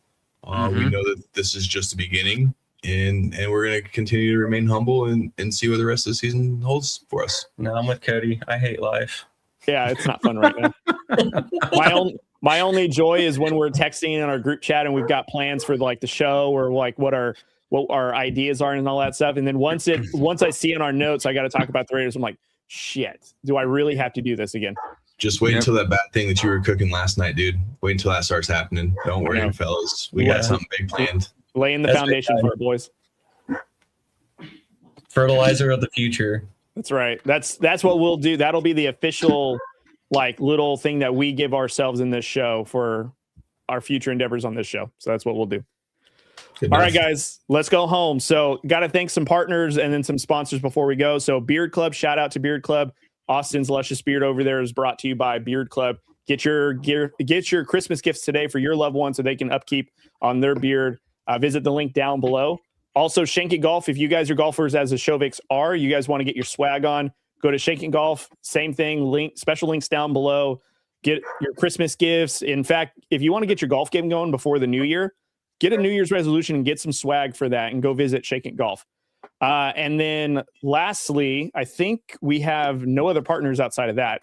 We know that this is just the beginning, and we're going to continue to remain humble and see what the rest of the season holds for us. No, I'm with Cody. I hate life. Yeah, it's not fun right now. My only joy is when we're texting in our group chat and we've got plans for like the show or like what our ideas are and all that stuff. And then once I see in our notes, I got to talk about the Raiders. I'm like, shit, do I really have to do this again? Just wait until that bad thing that you were cooking last night, dude. Wait until that starts happening. Don't worry, fellas. We got something big planned. Laying the foundation for it, boys. Fertilizer of the future. That's right. That's what we'll do. That'll be the official like little thing that we give ourselves in this show for our future endeavors on this show. So that's what we'll do. All right, guys, let's go home. So got to thank some partners and then some sponsors before we go. So Beard Club, shout out to Beard Club. Austin's Luscious Beard over there is brought to you by Beard Club. Get your Christmas gifts today for your loved one so they can upkeep on their beard. Visit the link down below. Also, Shank It Golf. If you guys are golfers as the Shoviks are, you guys want to get your swag on, go to Shank It Golf. Same thing. Special links down below. Get your Christmas gifts. In fact, if you want to get your golf game going before the new year, get a New Year's resolution and get some swag for that and go visit Shake It Golf. And then lastly, I think we have no other partners outside of that.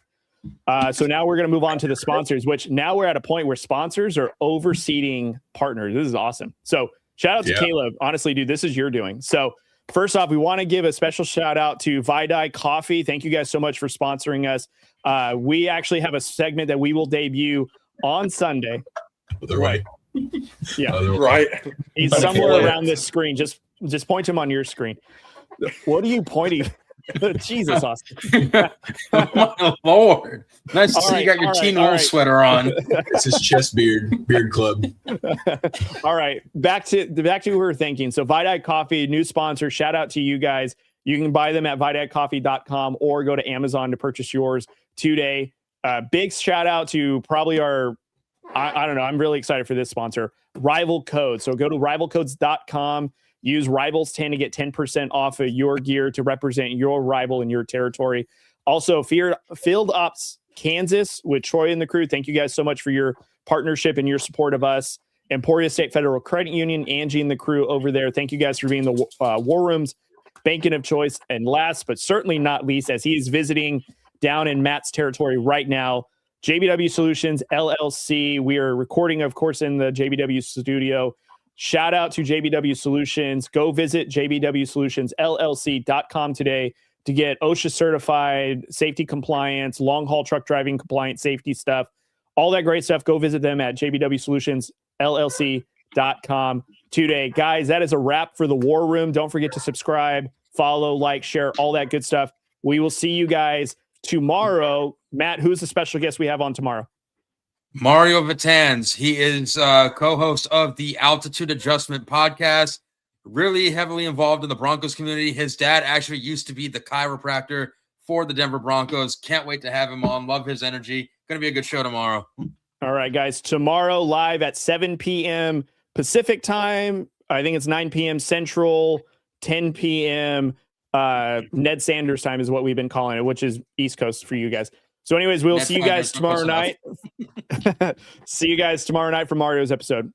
So now we're going to move on to the sponsors, which now we're at a point where sponsors are overseeding partners. This is awesome. So shout out to Caleb. Honestly, dude, this is your doing. So first off, we want to give a special shout out to Vidai Coffee. Thank you guys so much for sponsoring us. We actually have a segment that we will debut on Sunday. They're right. Yeah, right. He's somewhere around this screen. Just point him on your screen. What are you pointing? Jesus, Austin. My Lord. Nice to see you got your Teen Wolf sweater on. It's his chest beard club. All right. Back to what we were thinking. So Vidai Coffee, new sponsor. Shout out to you guys. You can buy them at vidaicoffee.com or go to Amazon to purchase yours today. Big shout out to probably our, I don't know, I'm really excited for this sponsor, Rival Code. So go to rivalcodes.com. Use Rivals10 to get 10% off of your gear to represent your rival in your territory. Also, Field Ops Kansas with Troy and the crew. Thank you guys so much for your partnership and your support of us. Emporia State Federal Credit Union, Angie and the crew over there. Thank you guys for being the War Room's banking of choice. And last, but certainly not least, as he's visiting down in Matt's territory right now, JBW Solutions, LLC. We are recording, of course, in the JBW studio. Shout out to JBW Solutions. Go visit jbwsolutionsllc.com today to get OSHA certified, safety compliance, long haul truck driving compliance, safety stuff, all that great stuff. Go visit them at jbwsolutionsllc.com today. Guys, that is a wrap for the War Room. Don't forget to subscribe, follow, like, share, all that good stuff. We will see you guys tomorrow. Matt, who's the special guest we have on tomorrow? Mario Vitans. He is co-host of the Altitude Adjustment podcast, really heavily involved in the Broncos community. His dad actually used to be the chiropractor for the Denver Broncos. Can't wait to have him on. Love his energy. Going to be a good show tomorrow. All right, guys. Tomorrow live at 7 p.m. Pacific time. I think it's 9 p.m. Central, 10 p.m. Ned Sanders time is what we've been calling it, which is East Coast for you guys. So anyways, we'll see you guys tomorrow night. See you guys tomorrow night for Mario's episode.